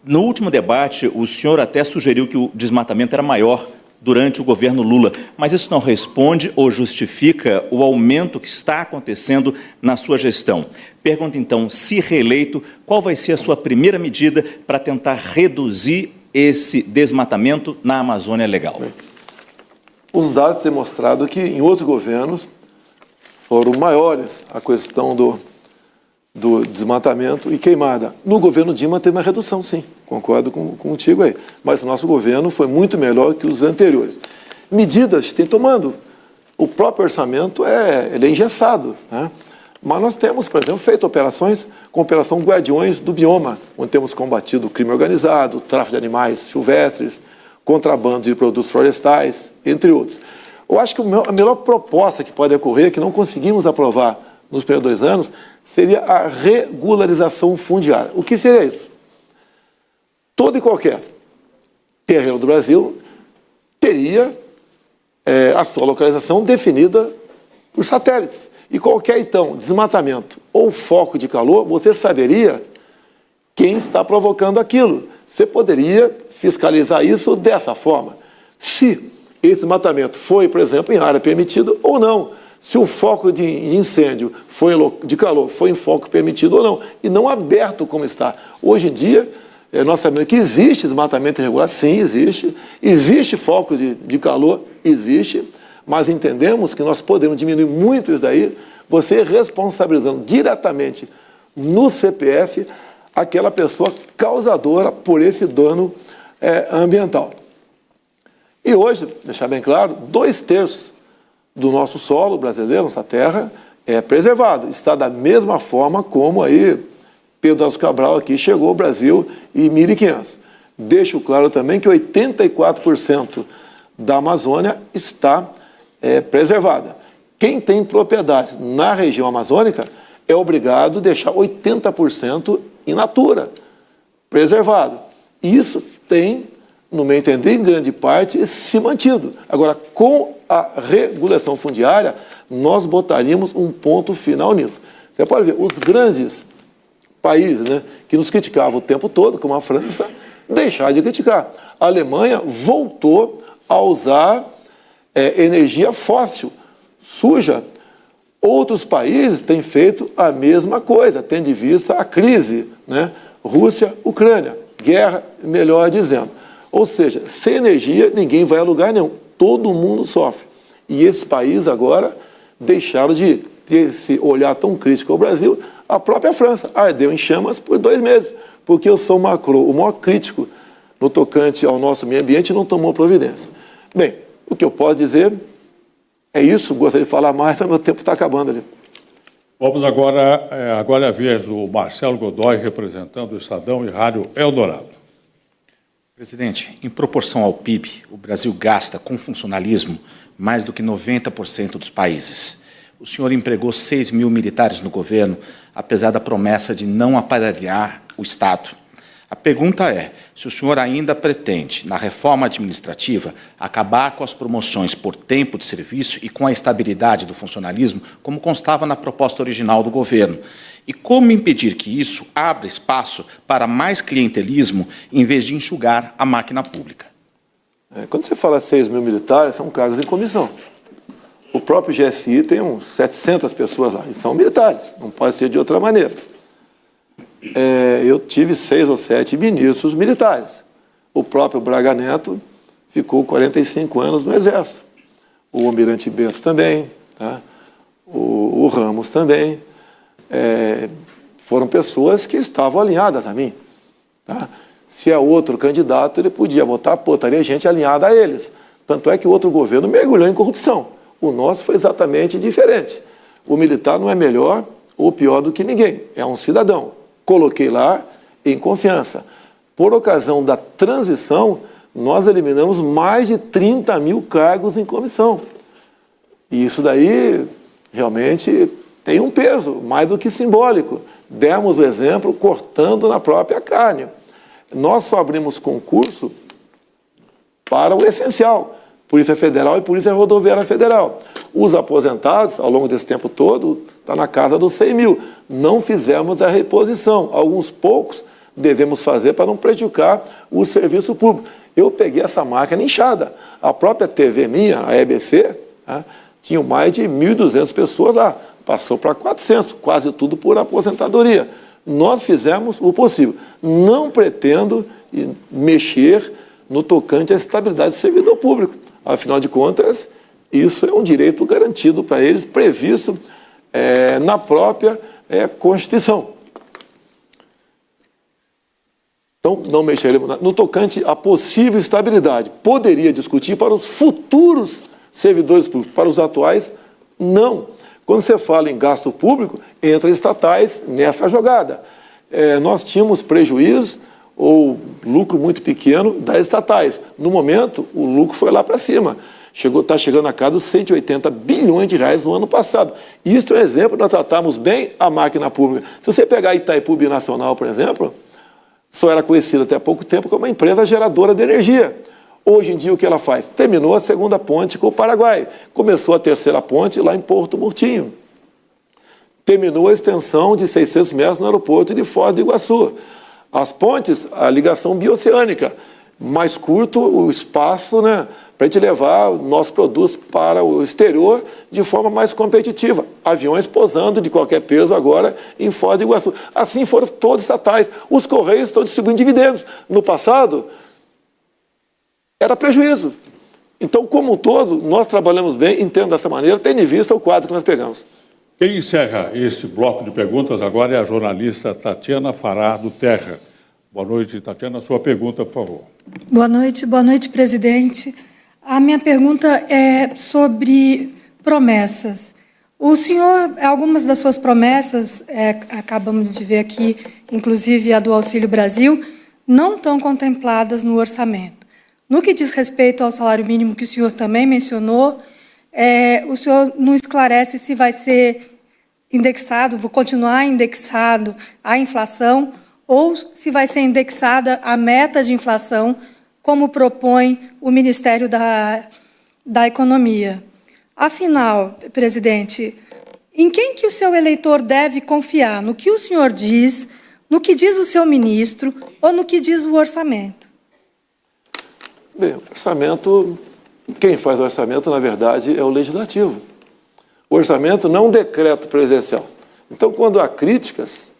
[SPEAKER 3] No último debate, o senhor até sugeriu que o desmatamento era maior durante o governo Lula, mas isso não responde ou justifica o aumento que está acontecendo na sua gestão. Pergunto então, se reeleito, qual vai ser a sua primeira medida para tentar reduzir esse desmatamento na Amazônia Legal?
[SPEAKER 2] Os dados têm mostrado que em outros governos foram maiores a questão do desmatamento e queimada. No governo Dilma teve uma redução, sim, concordo contigo aí, mas o nosso governo foi muito melhor que os anteriores. Medidas tem tomando. O próprio orçamento ele é engessado, né? Mas nós temos, por exemplo, feito operações com a Operação Guardiões do Bioma, onde temos combatido o crime organizado, o tráfico de animais silvestres, contrabando de produtos florestais, entre outros. Eu acho que a melhor proposta que pode ocorrer, que não conseguimos aprovar nos primeiros 2 anos, seria a regularização fundiária. O que seria isso? Todo e qualquer terreno do Brasil teria a sua localização definida por satélites. E qualquer, então, desmatamento ou foco de calor, você saberia quem está provocando aquilo. Você poderia fiscalizar isso dessa forma. Se esse desmatamento foi, por exemplo, em área permitida ou não. Se o foco de incêndio de calor foi em foco permitido ou não. E não aberto como está. Hoje em dia, nós sabemos que existe desmatamento irregular, sim, existe. Existe foco de calor, existe. Mas entendemos que nós podemos diminuir muito isso daí, você responsabilizando diretamente no CPF aquela pessoa causadora por esse dano ambiental. E hoje, deixar bem claro, 2/3 do nosso solo brasileiro, nossa terra, é preservado. Está da mesma forma como aí Pedro Álvares Cabral aqui chegou ao Brasil em 1500. Deixo claro também que 84% da Amazônia está preservada. Quem tem propriedades na região amazônica é obrigado a deixar 80% in natura, preservado. Isso tem, no meu entender, em grande parte, se mantido. Agora, com a regulação fundiária, nós botaríamos um ponto final nisso. Você pode ver, os grandes países, né, que nos criticavam o tempo todo, como a França, deixaram de criticar. A Alemanha voltou a usar energia fóssil, suja. Outros países têm feito a mesma coisa, tendo em vista a crise, né? Rússia, Ucrânia, guerra, melhor dizendo. Ou seja, sem energia ninguém vai a lugar nenhum, todo mundo sofre. E esses países agora deixaram de ter esse olhar tão crítico ao Brasil. A própria França ardeu em chamas por 2 meses, porque o São Macron, o maior crítico no tocante ao nosso meio ambiente, não tomou providência. Bem, o que eu posso dizer é isso, gostaria de falar mais, mas meu tempo está acabando ali.
[SPEAKER 1] Vamos agora, agora é a vez do Marcelo Godoy, representando o Estadão e Rádio Eldorado.
[SPEAKER 4] Presidente, em proporção ao PIB, o Brasil gasta com funcionalismo mais do que 90% dos países. O senhor empregou 6 mil militares no governo, apesar da promessa de não aparelhar o Estado. A pergunta é, se o senhor ainda pretende, na reforma administrativa, acabar com as promoções por tempo de serviço e com a estabilidade do funcionalismo, como constava na proposta original do governo. E como impedir que isso abra espaço para mais clientelismo, em vez de enxugar a máquina pública?
[SPEAKER 2] Quando você fala 6 mil militares, são cargos em comissão. O próprio GSI tem uns 700 pessoas lá, e são militares, não pode ser de outra maneira. Eu tive 6 ou 7 ministros militares. O próprio Braga Neto ficou 45 anos no Exército. O Almirante Bento também, tá? o Ramos também. Foram pessoas que estavam alinhadas a mim. Tá? Se é outro candidato, ele podia botaria gente alinhada a eles. Tanto é que o outro governo mergulhou em corrupção. O nosso foi exatamente diferente. O militar não é melhor ou pior do que ninguém, é um cidadão. Coloquei lá em confiança. Por ocasião da transição, nós eliminamos mais de 30 mil cargos em comissão. E isso daí realmente tem um peso, mais do que simbólico. Demos o exemplo cortando na própria carne. Nós só abrimos concurso para o essencial. Polícia Federal e Polícia Rodoviária Federal. Os aposentados, ao longo desse tempo todo, está na casa dos 100 mil. Não fizemos a reposição. Alguns poucos devemos fazer para não prejudicar o serviço público. Eu peguei essa máquina inchada. A própria TV minha, a EBC, tinha mais de 1.200 pessoas lá. Passou para 400, quase tudo por aposentadoria. Nós fizemos o possível. Não pretendo mexer no tocante à estabilidade do servidor público. Afinal de contas, isso é um direito garantido para eles, previsto na própria Constituição. Então, não mexeremos. No tocante à possível estabilidade, poderia discutir para os futuros servidores públicos, para os atuais, não. Quando você fala em gasto público, entra estatais nessa jogada. Nós tínhamos prejuízo ou lucro muito pequeno das estatais. No momento, o lucro foi lá para cima. Está chegando a casa dos 180 bilhões de reais no ano passado. Isso é um exemplo, nós tratamos bem a máquina pública. Se você pegar a Itaipu Binacional, por exemplo, só era conhecida até há pouco tempo como uma empresa geradora de energia. Hoje em dia, o que ela faz? Terminou a segunda ponte com o Paraguai. Começou a terceira ponte lá em Porto Murtinho. Terminou a extensão de 600 metros no aeroporto de Foz do Iguaçu. As pontes, a ligação bioceânica, mais curto o espaço, né, para a gente levar nossos produtos para o exterior de forma mais competitiva. Aviões pousando de qualquer peso agora em Foz do Iguaçu. Assim foram todos estatais. Os Correios estão distribuindo dividendos. No passado, era prejuízo. Então, como um todo, nós trabalhamos bem, entendo dessa maneira, tendo em vista o quadro que nós pegamos.
[SPEAKER 1] Quem encerra este bloco de perguntas agora é a jornalista Tatiana Fará, do Terra. Boa noite, Tatiana. Sua pergunta, por favor.
[SPEAKER 10] Boa noite, presidente. A minha pergunta é sobre promessas. O senhor, algumas das suas promessas, acabamos de ver aqui, inclusive a do Auxílio Brasil, não estão contempladas no orçamento. No que diz respeito ao salário mínimo, que o senhor também mencionou, o senhor não esclarece se vai ser indexado, vou continuar indexado à inflação, ou se vai ser indexada a meta de inflação, como propõe o Ministério da Economia. Afinal, presidente, em quem que o seu eleitor deve confiar? No que o senhor diz, no que diz o seu ministro, ou no que diz o orçamento?
[SPEAKER 2] Bem, o orçamento, quem faz o orçamento, na verdade, é o legislativo. O orçamento não é um decreto presidencial. Então, quando há críticas,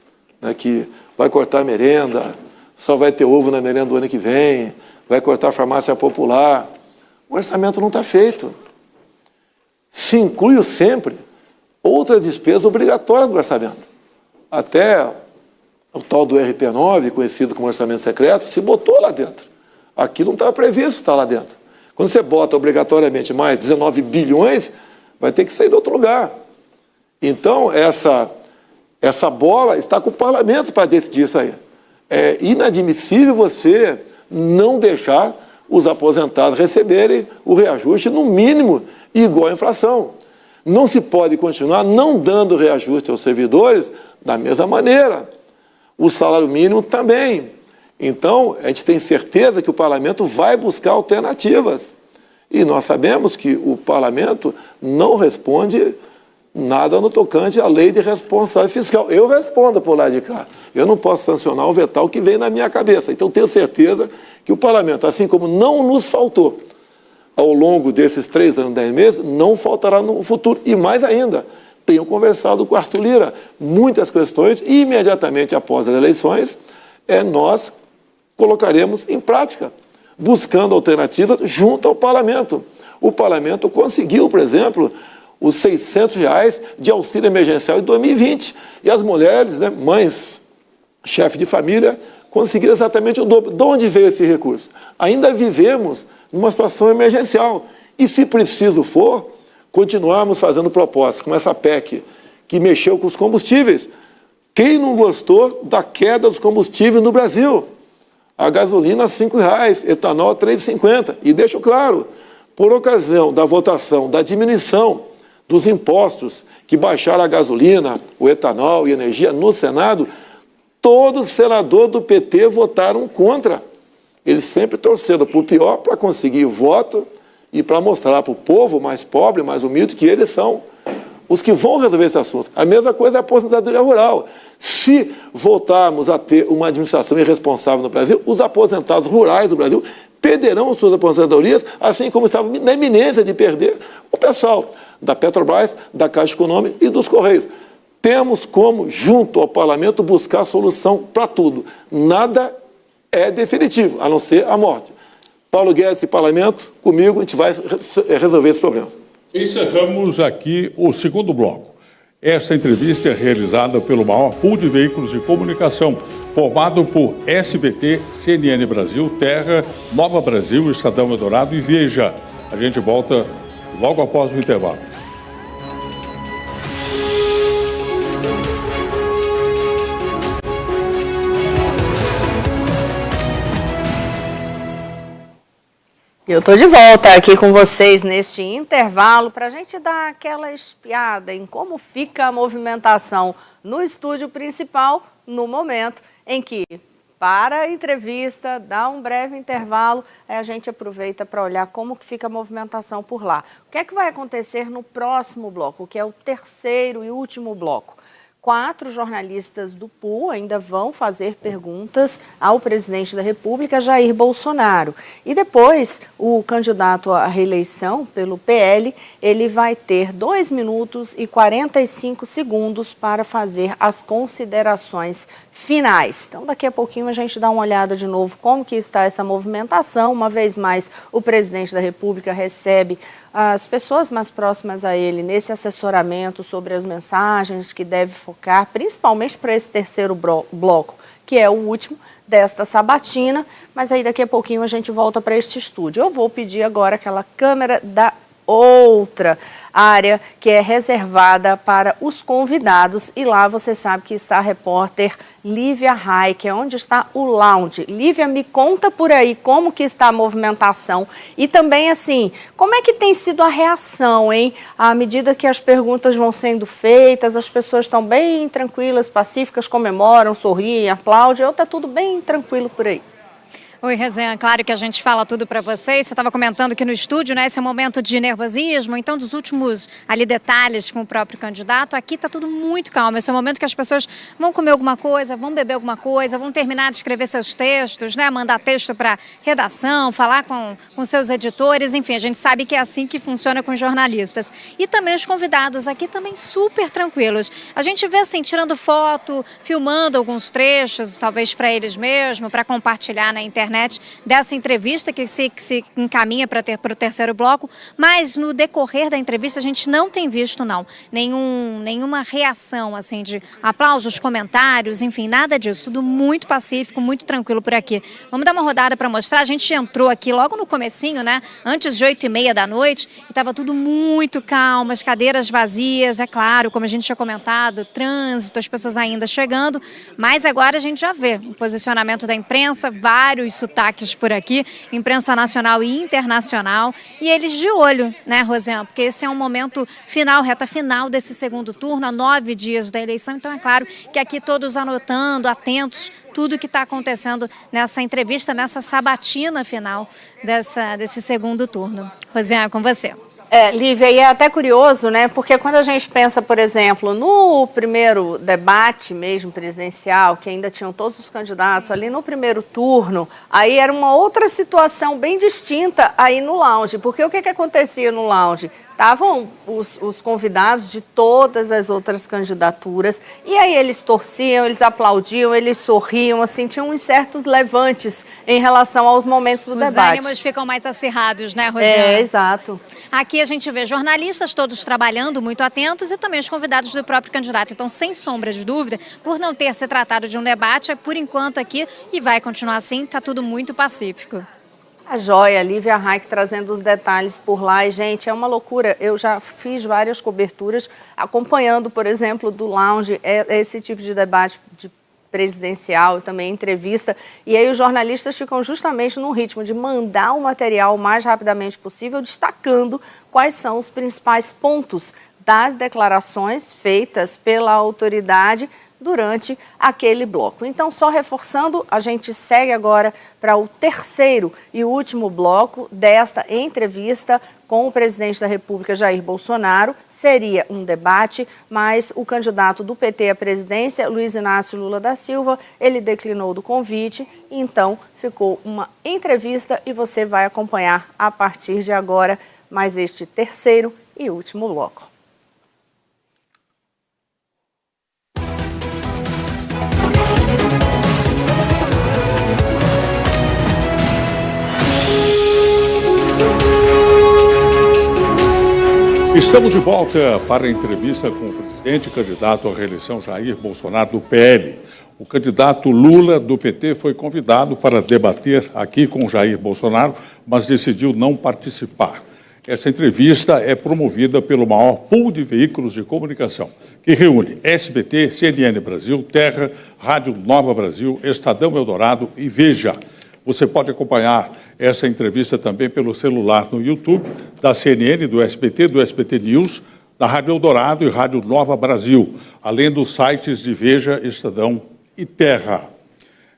[SPEAKER 2] né, que vai cortar a merenda, só vai ter ovo na merenda do ano que vem, vai cortar a farmácia popular, o orçamento não está feito. se inclui sempre outra despesa obrigatória do orçamento. Até o tal do RP9, conhecido como orçamento secreto, se botou lá dentro. Aquilo não estava previsto estar lá dentro. Quando você bota obrigatoriamente mais 19 bilhões, vai ter que sair de outro lugar. Então, essa bola está com o parlamento para decidir isso aí. É inadmissível você não deixar os aposentados receberem o reajuste, no mínimo, igual à inflação. Não se pode continuar não dando reajuste aos servidores da mesma maneira. O salário mínimo também. Então, a gente tem certeza que o parlamento vai buscar alternativas. E nós sabemos que o parlamento não responde nada no tocante à lei de responsabilidade fiscal. Eu respondo por lá de cá. Eu não posso sancionar ou vetar o que vem na minha cabeça. Então, tenho certeza que o parlamento, assim como não nos faltou ao longo desses 3 anos, 10 meses, não faltará no futuro. E mais ainda, tenho conversado com o Arthur Lira muitas questões e imediatamente após as eleições, nós colocaremos em prática, buscando alternativas junto ao parlamento. O parlamento conseguiu, por exemplo, os R$600 de auxílio emergencial em 2020. E as mulheres, né, mães, chefes de família, conseguiram exatamente o dobro. De onde veio esse recurso? Ainda vivemos numa situação emergencial. E, se preciso for, continuarmos fazendo propostas, como essa PEC, que mexeu com os combustíveis. Quem não gostou da queda dos combustíveis no Brasil? A gasolina R$ 5,00, etanol R$ 3,50. E deixo claro, por ocasião da votação da diminuição dos impostos que baixaram a gasolina, o etanol e a energia no Senado, todos os senadores do PT votaram contra. Eles sempre torceram por pior para conseguir voto e para mostrar para o povo mais pobre, mais humilde, que eles são os que vão resolver esse assunto. A mesma coisa é a aposentadoria rural. Se voltarmos a ter uma administração irresponsável no Brasil, os aposentados rurais do Brasil perderão suas aposentadorias, assim como estavam na iminência de perder o pessoal da Petrobras, da Caixa Econômica e dos Correios. Temos como, junto ao parlamento, buscar solução para tudo. Nada é definitivo, a não ser a morte. Paulo Guedes e parlamento, comigo, a gente vai resolver esse problema.
[SPEAKER 1] Encerramos aqui o segundo bloco. Esta entrevista é realizada pelo maior pool de veículos de comunicação, formado por SBT, CNN Brasil, Terra, Nova Brasil, Estadão Eldorado e Veja. A gente volta logo após o intervalo.
[SPEAKER 7] Eu estou de volta aqui com vocês neste intervalo para a gente dar aquela espiada em como fica a movimentação no estúdio principal no momento em que, para a entrevista, dá um breve intervalo, a gente aproveita para olhar como que fica a movimentação por lá. O que é que vai acontecer no próximo bloco, que é o terceiro e último bloco? 4 jornalistas do pool ainda vão fazer perguntas ao presidente da República, Jair Bolsonaro. E depois, o candidato à reeleição pelo PL, ele vai ter 2 minutos e 45 segundos para fazer as considerações finais. Então, daqui a pouquinho a gente dá uma olhada de novo como que está essa movimentação. Uma vez mais, o presidente da República recebe as pessoas mais próximas a ele nesse assessoramento sobre as mensagens que deve focar, principalmente para esse terceiro bloco, que é o último desta sabatina, mas aí daqui a pouquinho a gente volta para este estúdio. Eu vou pedir agora aquela câmera da outra área que é reservada para os convidados e lá você sabe que está a repórter Lívia Rai, que é onde está o lounge. Lívia, me conta por aí como que está a movimentação e também assim, como é que tem sido a reação, hein? À medida que as perguntas vão sendo feitas, as pessoas estão bem tranquilas, pacíficas, comemoram, sorriem, aplaudem, ou está tudo bem tranquilo por aí?
[SPEAKER 11] Oi, Resenha, claro que a gente fala tudo para vocês. Você estava comentando aqui no estúdio, né? Esse é um momento de nervosismo, então dos últimos ali detalhes com o próprio candidato, aqui está tudo muito calmo. Esse é o momento que as pessoas vão comer alguma coisa, vão beber alguma coisa, vão terminar de escrever seus textos, né? Mandar texto para redação, falar com seus editores, enfim, a gente sabe que é assim que funciona com os jornalistas. E também os convidados aqui também super tranquilos. A gente vê assim, tirando foto, filmando alguns trechos, talvez para eles mesmos, para compartilhar na internet. internet dessa entrevista que se encaminha para o terceiro bloco, mas no decorrer da entrevista a gente não tem visto, não, nenhuma reação, assim, de aplausos, comentários, enfim, nada disso, tudo muito pacífico, muito tranquilo por aqui. Vamos dar uma rodada para mostrar, a gente entrou aqui logo no comecinho, né, antes de 8h30 da noite, e estava tudo muito calmo, as cadeiras vazias, é claro, como a gente tinha comentado, trânsito, as pessoas ainda chegando, mas agora a gente já vê o posicionamento da imprensa, vários sotaques por aqui, imprensa nacional e internacional, e eles de olho, né, Rosiane, porque esse é um momento final, reta final desse segundo turno, a 9 dias da eleição, então é claro que aqui todos anotando, atentos, tudo que está acontecendo nessa entrevista, nessa sabatina final desse segundo turno. Rosiane, com você.
[SPEAKER 7] Lívia, e é até curioso, né? Porque quando a gente pensa, por exemplo, no primeiro debate mesmo presidencial, que ainda tinham todos os candidatos ali no primeiro turno, aí era uma outra situação bem distinta aí no lounge. Porque o que acontecia no lounge? Estavam os convidados de todas as outras candidaturas, e aí eles torciam, eles aplaudiam, eles sorriam, assim, tinham uns certos levantes em relação aos momentos do debate.
[SPEAKER 11] Os ânimos ficam mais acirrados, né, Rosiane?
[SPEAKER 7] Exato.
[SPEAKER 11] Aqui a gente vê jornalistas todos trabalhando, muito atentos, e também os convidados do próprio candidato. Então, sem sombra de dúvida, por não ter se tratado de um debate, é por enquanto aqui, e vai continuar assim, está tudo muito pacífico.
[SPEAKER 7] A joia, Lívia Raik trazendo os detalhes por lá. E, gente, é uma loucura. Eu já fiz várias coberturas acompanhando, por exemplo, do lounge, esse tipo de debate presidencial, também entrevista. E aí os jornalistas ficam justamente no ritmo de mandar o material o mais rapidamente possível, destacando quais são os principais pontos das declarações feitas pela autoridade durante aquele bloco. Então, só reforçando, a gente segue agora para o terceiro e último bloco desta entrevista com o presidente da República, Jair Bolsonaro. Seria um debate, mas o candidato do PT à presidência, Luiz Inácio Lula da Silva, ele declinou do convite, então ficou uma entrevista e você vai acompanhar a partir de agora mais este terceiro e último bloco.
[SPEAKER 1] Estamos de volta para a entrevista com o presidente e candidato à reeleição Jair Bolsonaro do PL. O candidato Lula do PT foi convidado para debater aqui com Jair Bolsonaro, mas decidiu não participar. Essa entrevista é promovida pelo maior pool de veículos de comunicação, que reúne SBT, CNN Brasil, Terra, Rádio Nova Brasil, Estadão Eldorado e Veja. Você pode acompanhar essa entrevista também pelo celular no YouTube, da CNN, do SBT News, da Rádio Eldorado e Rádio Nova Brasil, além dos sites de Veja, Estadão e Terra.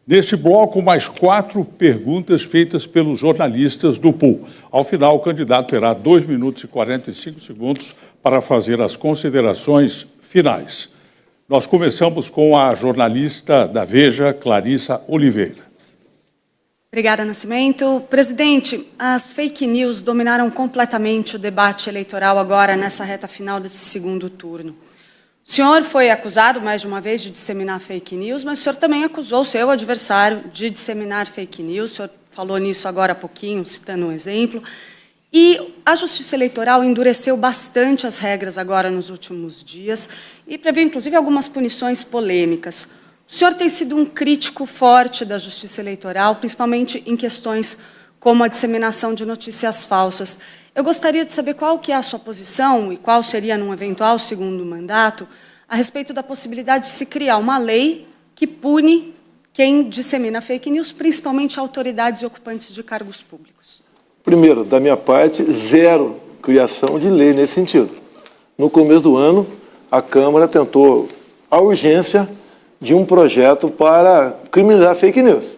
[SPEAKER 1] Neste bloco, mais 4 perguntas feitas pelos jornalistas do pool. Ao final, o candidato terá 2 minutos e 45 segundos para fazer as considerações finais. Nós começamos com a jornalista da Veja, Clarissa Oliveira.
[SPEAKER 6] Obrigada, Nascimento. Presidente, as fake news dominaram completamente o debate eleitoral agora nessa reta final desse segundo turno. O senhor foi acusado mais de uma vez de disseminar fake news, mas o senhor também acusou o seu adversário de disseminar fake news. O senhor falou nisso agora há pouquinho, citando um exemplo. E a Justiça Eleitoral endureceu bastante as regras agora nos últimos dias e previu, inclusive, algumas punições polêmicas. O senhor tem sido um crítico forte da Justiça Eleitoral, principalmente em questões como a disseminação de notícias falsas. Eu gostaria de saber qual que é a sua posição e qual seria, num eventual segundo mandato, a respeito da possibilidade de se criar uma lei que pune quem dissemina fake news, principalmente autoridades e ocupantes de cargos públicos.
[SPEAKER 2] Primeiro, da minha parte, zero criação de lei nesse sentido. No começo do ano, a Câmara tentou a urgência de um projeto para criminalizar fake news.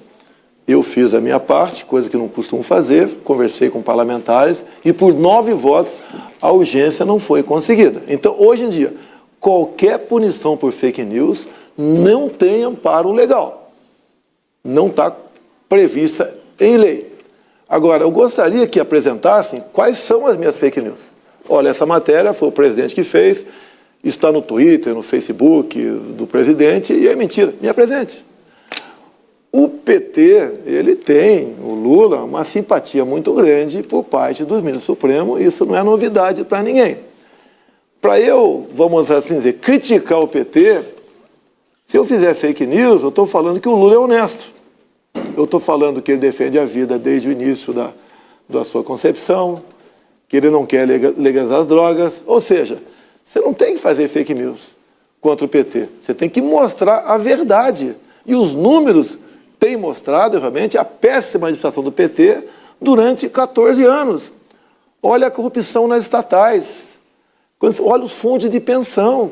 [SPEAKER 2] Eu fiz a minha parte, coisa que não costumo fazer, conversei com parlamentares e por 9 votos a urgência não foi conseguida. Então, hoje em dia, qualquer punição por fake news não tem amparo legal. Não está prevista em lei. Agora, eu gostaria que apresentassem quais são as minhas fake news. Olha, essa matéria foi o presidente que fez, está no Twitter, no Facebook do presidente, e é mentira. Me apresente. O PT, ele tem, o Lula, uma simpatia muito grande por parte do ministro Supremo, isso não é novidade para ninguém. Para eu, vamos assim dizer, criticar o PT, se eu fizer fake news, eu estou falando que o Lula é honesto. Eu estou falando que ele defende a vida desde o início da sua concepção, que ele não quer legalizar as drogas. Ou seja, você não tem que fazer fake news contra o PT. Você tem que mostrar a verdade. E os números têm mostrado, realmente, a péssima administração do PT durante 14 anos. Olha a corrupção nas estatais. Olha os fundos de pensão.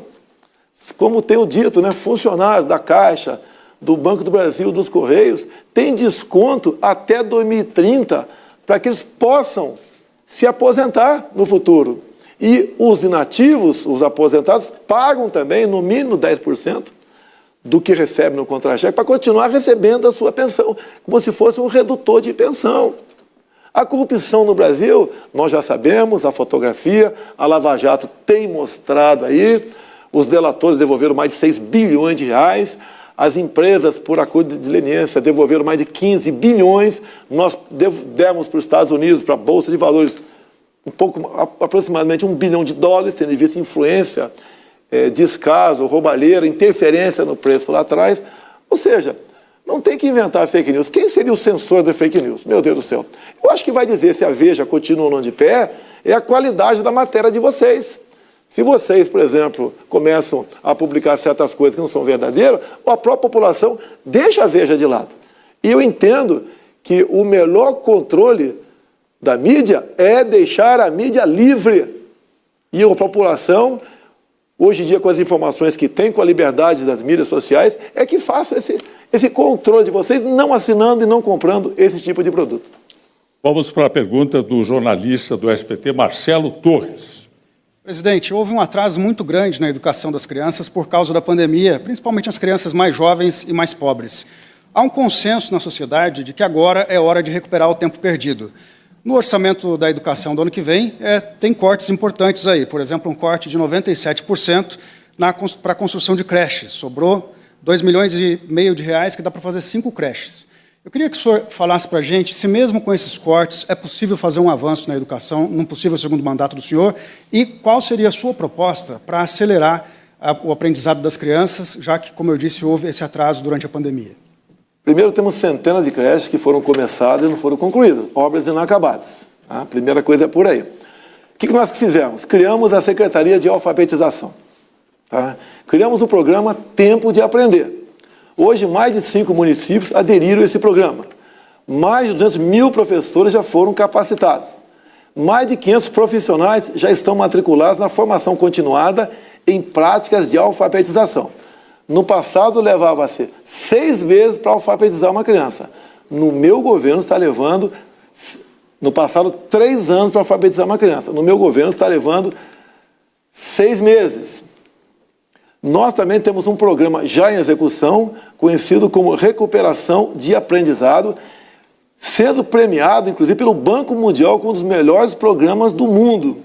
[SPEAKER 2] Como tenho dito, né, funcionários da Caixa, do Banco do Brasil, dos Correios, têm desconto até 2030 para que eles possam se aposentar no futuro. E os inativos, os aposentados, pagam também, no mínimo 10% do que recebe no contra-cheque para continuar recebendo a sua pensão, como se fosse um redutor de pensão. A corrupção no Brasil, nós já sabemos, a fotografia, a Lava Jato tem mostrado aí, os delatores devolveram mais de 6 bilhões de reais, as empresas, por acordo de leniência, devolveram mais de 15 bilhões, nós demos para os Estados Unidos, para a Bolsa de Valores, aproximadamente $1 bilhão, tendo visto influência, descaso, roubalheira, interferência no preço lá atrás. Ou seja, não tem que inventar fake news. Quem seria o censor da fake news? Meu Deus do céu. Eu acho que vai dizer se a Veja continua ou não de pé é a qualidade da matéria de vocês. Se vocês, por exemplo, começam a publicar certas coisas que não são verdadeiras, a própria população deixa a Veja de lado. E eu entendo que o melhor controle da mídia é deixar a mídia livre. E a população, hoje em dia, com as informações que tem, com a liberdade das mídias sociais, é que faça esse controle de vocês, não assinando e não comprando esse tipo de produto.
[SPEAKER 1] Vamos para a pergunta do jornalista do SBT, Marcelo Torres.
[SPEAKER 8] Presidente, houve um atraso muito grande na educação das crianças por causa da pandemia, principalmente as crianças mais jovens e mais pobres. Há um consenso na sociedade de que agora é hora de recuperar o tempo perdido. No orçamento da educação do ano que vem, tem cortes importantes aí. Por exemplo, um corte de 97% para a construção de creches. Sobrou R$2,5 milhões que dá para fazer 5 creches. Eu queria que o senhor falasse para a gente se mesmo com esses cortes é possível fazer um avanço na educação, num possível segundo mandato do senhor, e qual seria a sua proposta para acelerar o aprendizado das crianças, já que, como eu disse, houve esse atraso durante a pandemia.
[SPEAKER 2] Primeiro, temos centenas de creches que foram começadas e não foram concluídas, obras inacabadas. A primeira coisa é por aí. O que nós fizemos? Criamos a Secretaria de Alfabetização. Criamos o programa Tempo de Aprender. Hoje, mais de 5 municípios aderiram a esse programa. Mais de 200 mil professores já foram capacitados. Mais de 500 profissionais já estão matriculados na formação continuada em práticas de alfabetização. No passado, levava-se 6 meses para alfabetizar uma criança. No meu governo, está levando, no passado, 3 anos para alfabetizar uma criança. No meu governo, está levando 6 meses. Nós também temos um programa já em execução, conhecido como Recuperação de Aprendizado, sendo premiado, inclusive, pelo Banco Mundial como um dos melhores programas do mundo.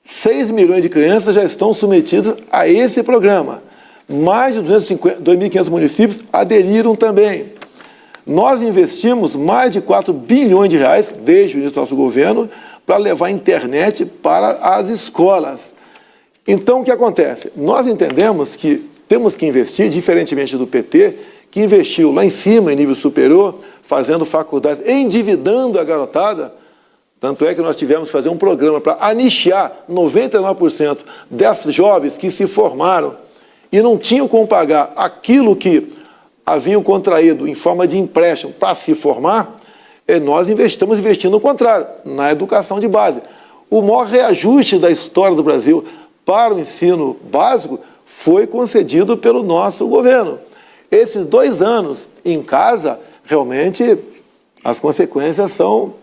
[SPEAKER 2] 6 milhões de crianças já estão submetidas a esse programa. Mais de 2.500 municípios aderiram também. Nós investimos mais de 4 bilhões de reais, desde o início do nosso governo, para levar a internet para as escolas. Então, o que acontece? Nós entendemos que temos que investir, diferentemente do PT, que investiu lá em cima, em nível superior, fazendo faculdades, endividando a garotada. Tanto é que nós tivemos que fazer um programa para anistiar 99% desses jovens que se formaram e não tinham como pagar aquilo que haviam contraído em forma de empréstimo para se formar. Nós estamos investindo o contrário, na educação de base. O maior reajuste da história do Brasil para o ensino básico foi concedido pelo nosso governo. Esses 2 anos em casa, realmente, as consequências são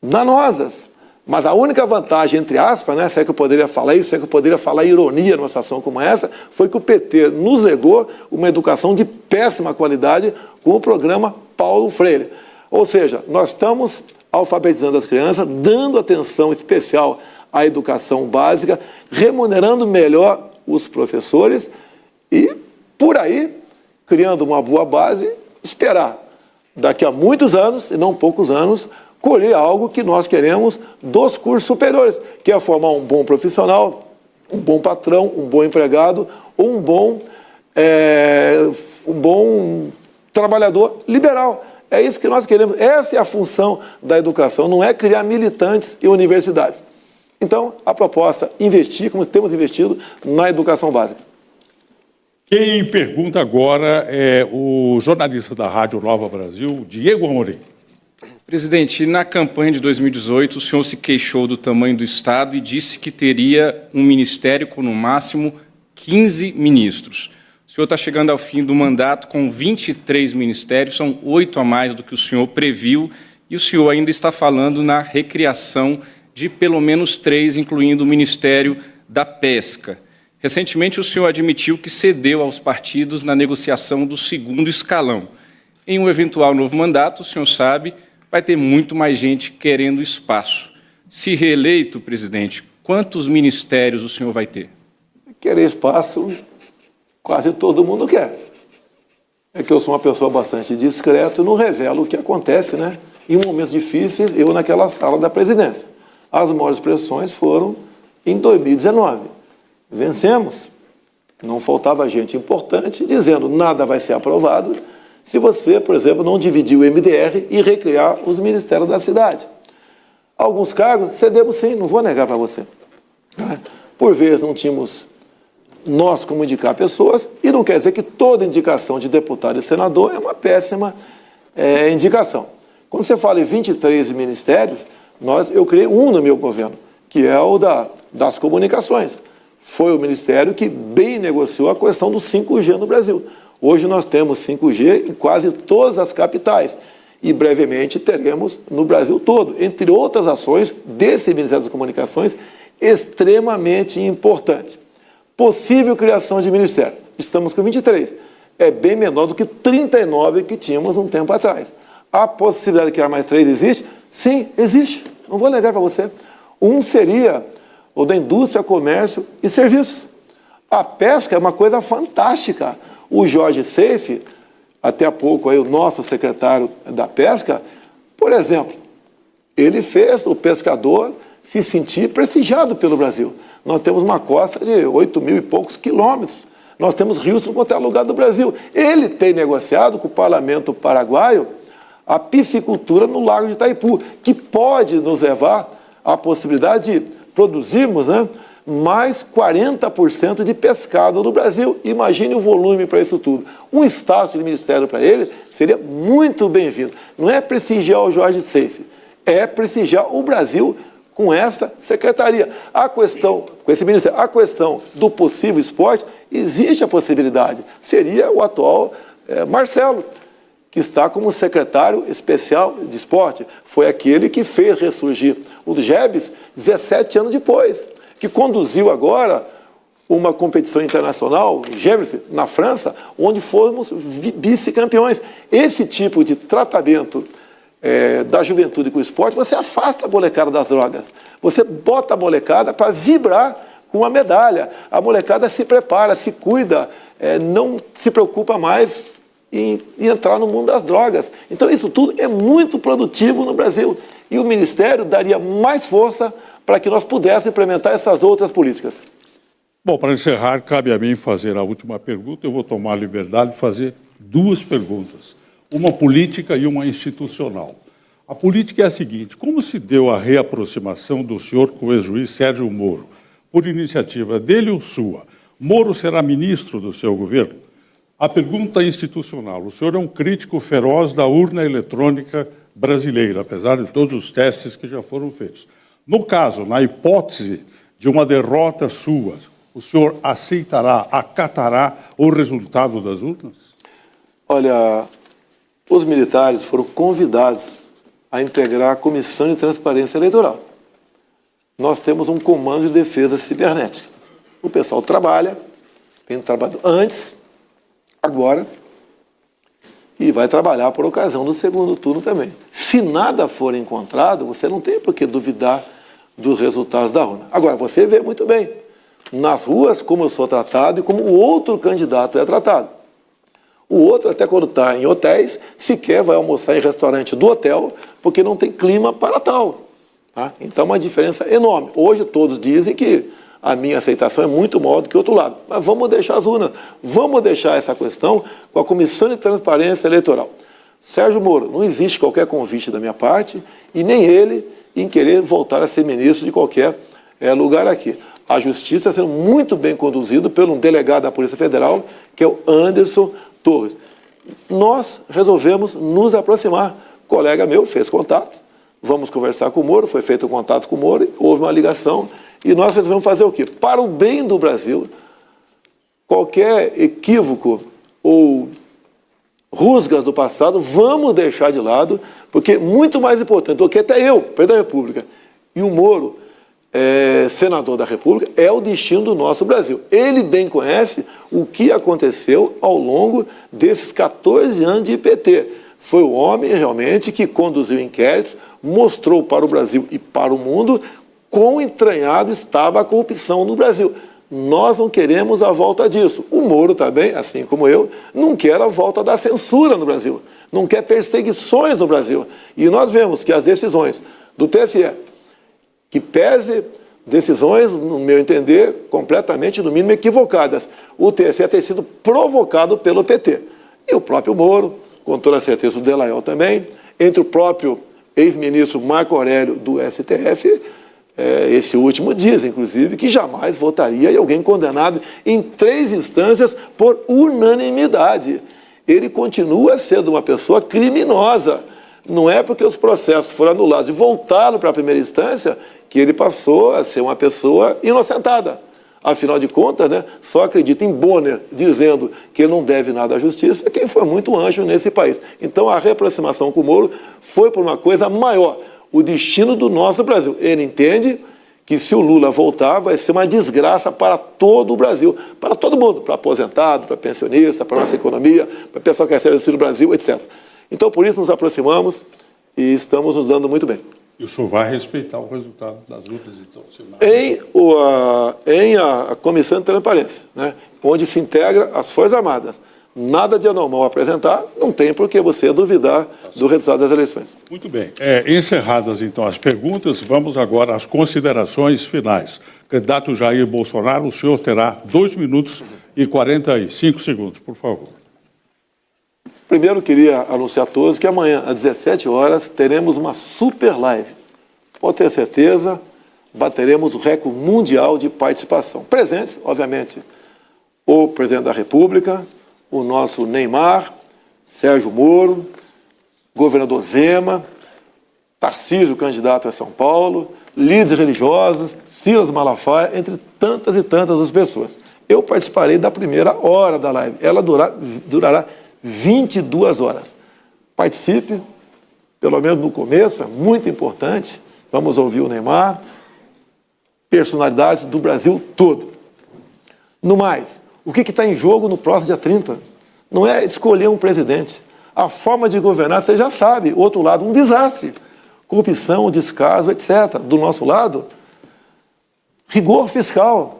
[SPEAKER 2] danosas. Mas a única vantagem, entre aspas, né, se é que eu poderia falar isso, se é que eu poderia falar ironia numa situação como essa, foi que o PT nos legou uma educação de péssima qualidade com o programa Paulo Freire. Ou seja, nós estamos alfabetizando as crianças, dando atenção especial à educação básica, remunerando melhor os professores e, por aí, criando uma boa base esperar, daqui a muitos anos, e não poucos anos, colher algo que nós queremos dos cursos superiores, que é formar um bom profissional, um bom patrão, um bom empregado, ou um bom trabalhador liberal. É isso que nós queremos. Essa é a função da educação, não é criar militantes e universidades. Então, a proposta é investir, como temos investido, na educação básica.
[SPEAKER 1] Quem pergunta agora é o jornalista da Rádio Nova Brasil, Diego Amorim.
[SPEAKER 9] Presidente, na campanha de 2018, o senhor se queixou do tamanho do Estado e disse que teria um ministério com, no máximo, 15 ministros. O senhor está chegando ao fim do mandato com 23 ministérios, são 8 a mais do que o senhor previu, e o senhor ainda está falando na recriação de pelo menos 3, incluindo o Ministério da Pesca. Recentemente, o senhor admitiu que cedeu aos partidos na negociação do 2º escalão. Em um eventual novo mandato, o senhor sabe, vai ter muito mais gente querendo espaço. Se reeleito, presidente, quantos ministérios o senhor vai ter?
[SPEAKER 2] Querer espaço, quase todo mundo quer. É que eu sou uma pessoa bastante discreta e não revelo o que acontece, né? Em momentos difíceis, eu naquela sala da presidência. As maiores pressões foram em 2019. Vencemos. Não faltava gente importante dizendo nada vai ser aprovado se você, por exemplo, não dividir o MDR e recriar os ministérios da cidade. Alguns cargos cedemos sim, não vou negar para você. Por vezes não tínhamos nós como indicar pessoas, e não quer dizer que toda indicação de deputado e senador é uma péssima indicação. Quando você fala em 23 ministérios, eu criei um no meu governo, que é o das comunicações. Foi o ministério que bem negociou a questão do 5G no Brasil. Hoje nós temos 5G em quase todas as capitais e brevemente teremos no Brasil todo, entre outras ações desse Ministério das Comunicações extremamente importante. Possível criação de ministério. Estamos com 23. É bem menor do que 39 que tínhamos um tempo atrás. A possibilidade de criar mais 3 existe? Sim, existe. Não vou negar para você. Um seria o da indústria, comércio e serviços. A pesca é uma coisa fantástica. O Jorge Seife, até há pouco aí, o nosso secretário da pesca, por exemplo, ele fez o pescador se sentir prestigiado pelo Brasil. Nós temos uma costa de 8.000 e poucos quilômetros. Nós temos rios em qualquer lugar do Brasil. Ele tem negociado com o parlamento paraguaio a piscicultura no Lago de Itaipu, que pode nos levar à possibilidade de produzirmos, mais 40% de pescado no Brasil. Imagine o volume para isso tudo. Um status de ministério para ele seria muito bem-vindo. Não é prestigiar o Jorge Seife, é prestigiar o Brasil com essa secretaria. Com esse ministério, a questão do possível esporte, existe a possibilidade. Seria o atual Marcelo, que está como secretário especial de esporte. Foi aquele que fez ressurgir o GEBS 17 anos depois, que conduziu agora uma competição internacional, GEBS, na França, onde fomos vice-campeões. Esse tipo de tratamento da juventude com o esporte, você afasta a molecada das drogas. Você bota a molecada para vibrar com a medalha. A molecada se prepara, se cuida, não se preocupa mais em entrar no mundo das drogas. Então, isso tudo é muito produtivo no Brasil. E o Ministério daria mais força para que nós pudéssemos implementar essas outras políticas.
[SPEAKER 1] Bom, para encerrar, cabe a mim fazer a última pergunta. Eu vou tomar a liberdade de fazer 2 perguntas. Uma política e uma institucional. A política é a seguinte: como se deu a reaproximação do senhor com o ex-juiz Sérgio Moro? Por iniciativa dele ou sua? Moro será ministro do seu governo? A pergunta institucional. O senhor é um crítico feroz da urna eletrônica brasileira, apesar de todos os testes que já foram feitos. No caso, na hipótese de uma derrota sua, o senhor aceitará, acatará o resultado das urnas?
[SPEAKER 2] Olha, os militares foram convidados a integrar a Comissão de Transparência Eleitoral. Nós temos um comando de defesa cibernética. O pessoal trabalha, tem trabalhado antes, agora, e vai trabalhar por ocasião do segundo turno também. Se nada for encontrado, você não tem por que duvidar dos resultados da urna. Agora, você vê muito bem, nas ruas, como eu sou tratado e como o outro candidato é tratado. O outro, até quando está em hotéis, sequer vai almoçar em restaurante do hotel, porque não tem clima para tal. Tá? Então, uma diferença enorme. Hoje, todos dizem que a minha aceitação é muito maior do que o outro lado. Mas vamos deixar as urnas, vamos deixar essa questão com a Comissão de Transparência Eleitoral. Sérgio Moro, não existe qualquer convite da minha parte, e nem ele em querer voltar a ser ministro de qualquer lugar aqui. A Justiça está sendo muito bem conduzida por um delegado da Polícia Federal, que é o Anderson Torres. Nós resolvemos nos aproximar. O colega meu fez contato, vamos conversar com o Moro, foi feito um contato com o Moro, houve uma ligação, e nós resolvemos fazer o quê? Para o bem do Brasil, qualquer equívoco ou rusgas do passado, vamos deixar de lado, porque muito mais importante do que até eu, presidente da República, e o Moro, senador da República, é o destino do nosso Brasil. Ele bem conhece o que aconteceu ao longo desses 14 anos de PT. Foi o homem realmente que conduziu inquéritos, mostrou para o Brasil e para o mundo quão entranhado estava a corrupção no Brasil. Nós não queremos a volta disso. O Moro também, assim como eu, não quer a volta da censura no Brasil, não quer perseguições no Brasil. E nós vemos que as decisões do TSE, que pese decisões, no meu entender, completamente, no mínimo, equivocadas. O TSE tem sido provocado pelo PT. E o próprio Moro, com toda certeza o Delayel também, entre o próprio ex-ministro Marco Aurélio do STF, esse último diz, inclusive, que jamais votaria em alguém condenado em 3 instâncias por unanimidade. Ele continua sendo uma pessoa criminosa. Não é porque os processos foram anulados e voltaram para a primeira instância que ele passou a ser uma pessoa inocentada. Afinal de contas, né, só acredita em Bonner dizendo que ele não deve nada à justiça quem foi muito anjo nesse país. Então a reaproximação com o Moro foi por uma coisa maior, o destino do nosso Brasil. Ele entende que se o Lula voltar vai ser uma desgraça para todo o Brasil, para todo mundo, para aposentado, para pensionista, para a nossa economia, para o pessoal que recebe auxílio do Brasil, etc. Então por isso nos aproximamos e estamos nos dando muito bem.
[SPEAKER 1] E o senhor vai respeitar o resultado das urnas, então?
[SPEAKER 2] Em a Comissão de Transparência, né, onde se integra as Forças Armadas. Nada de anormal apresentar, não tem por que você duvidar do resultado das eleições.
[SPEAKER 1] Muito bem. Encerradas, então, as perguntas, vamos agora às considerações finais. Candidato Jair Bolsonaro, o senhor terá 2 minutos e 45 segundos, por favor.
[SPEAKER 2] Primeiro, queria anunciar a todos que amanhã, às 17 horas, teremos uma super live. Pode ter certeza, bateremos o recorde mundial de participação. Presentes, obviamente, o presidente da República, o nosso Neymar, Sérgio Moro, governador Zema, Tarcísio, candidato a São Paulo, líderes religiosos, Silas Malafaia, entre tantas e tantas outras pessoas. Eu participarei da primeira hora da live. Ela durará 22 horas. Participe, pelo menos no começo, é muito importante. Vamos ouvir o Neymar, personalidades do Brasil todo. No mais, o que está em jogo no próximo dia 30? Não é escolher um presidente. A forma de governar, você já sabe. O outro lado, um desastre. Corrupção, descaso, etc. Do nosso lado, rigor fiscal.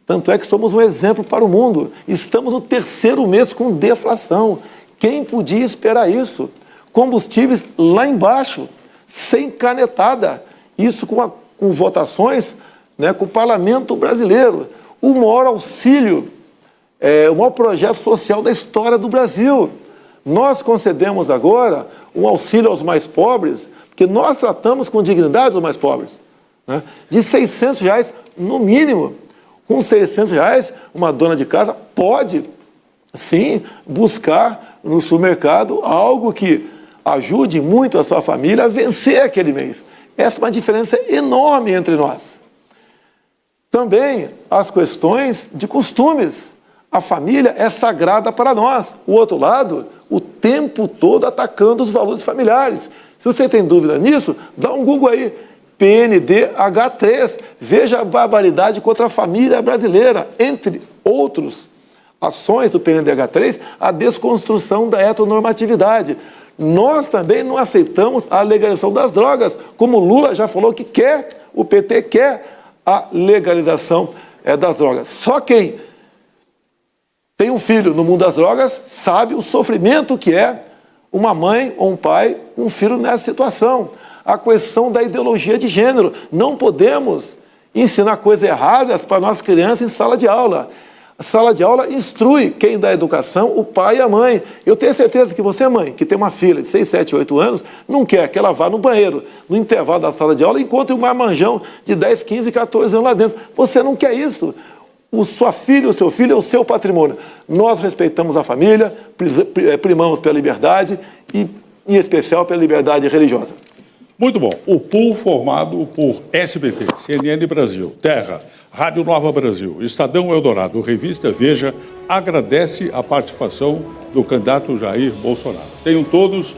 [SPEAKER 2] Tanto é que somos um exemplo para o mundo. Estamos no 3º mês com deflação. Quem podia esperar isso? Combustíveis lá embaixo, sem canetada. Isso com votações, né, com o parlamento brasileiro. O maior auxílio, o maior projeto social da história do Brasil. Nós concedemos agora um auxílio aos mais pobres, porque nós tratamos com dignidade os mais pobres, né, de R$600 no mínimo. Com R$600, uma dona de casa pode, sim, buscar no supermercado algo que ajude muito a sua família a vencer aquele mês. Essa é uma diferença enorme entre nós. Também as questões de costumes. A família é sagrada para nós. O outro lado, o tempo todo atacando os valores familiares. Se você tem dúvida nisso, dá um Google aí. PNDH3, veja a barbaridade contra a família brasileira. Entre outras ações do PNDH3, a desconstrução da heteronormatividade. Nós também não aceitamos a legalização das drogas, como Lula já falou que quer, o PT quer a legalização das drogas. Só quem tem um filho no mundo das drogas, sabe o sofrimento que é uma mãe ou um pai, um filho nessa situação. A questão da ideologia de gênero. Não podemos ensinar coisas erradas para nossas crianças em sala de aula. A sala de aula instrui quem dá educação, o pai e a mãe. Eu tenho certeza que você, mãe, que tem uma filha de 6, 7, 8 anos, não quer que ela vá no banheiro, no intervalo da sala de aula, e encontre um marmanjão de 10, 15, 14 anos lá dentro. Você não quer isso. Sua filha, o seu filho é o seu patrimônio. Nós respeitamos a família, primamos pela liberdade e, em especial, pela liberdade religiosa.
[SPEAKER 1] Muito bom. O pool formado por SBT, CNN Brasil, Terra, Rádio Nova Brasil, Estadão Eldorado, Revista Veja, agradece a participação do candidato Jair Bolsonaro. Tenham todos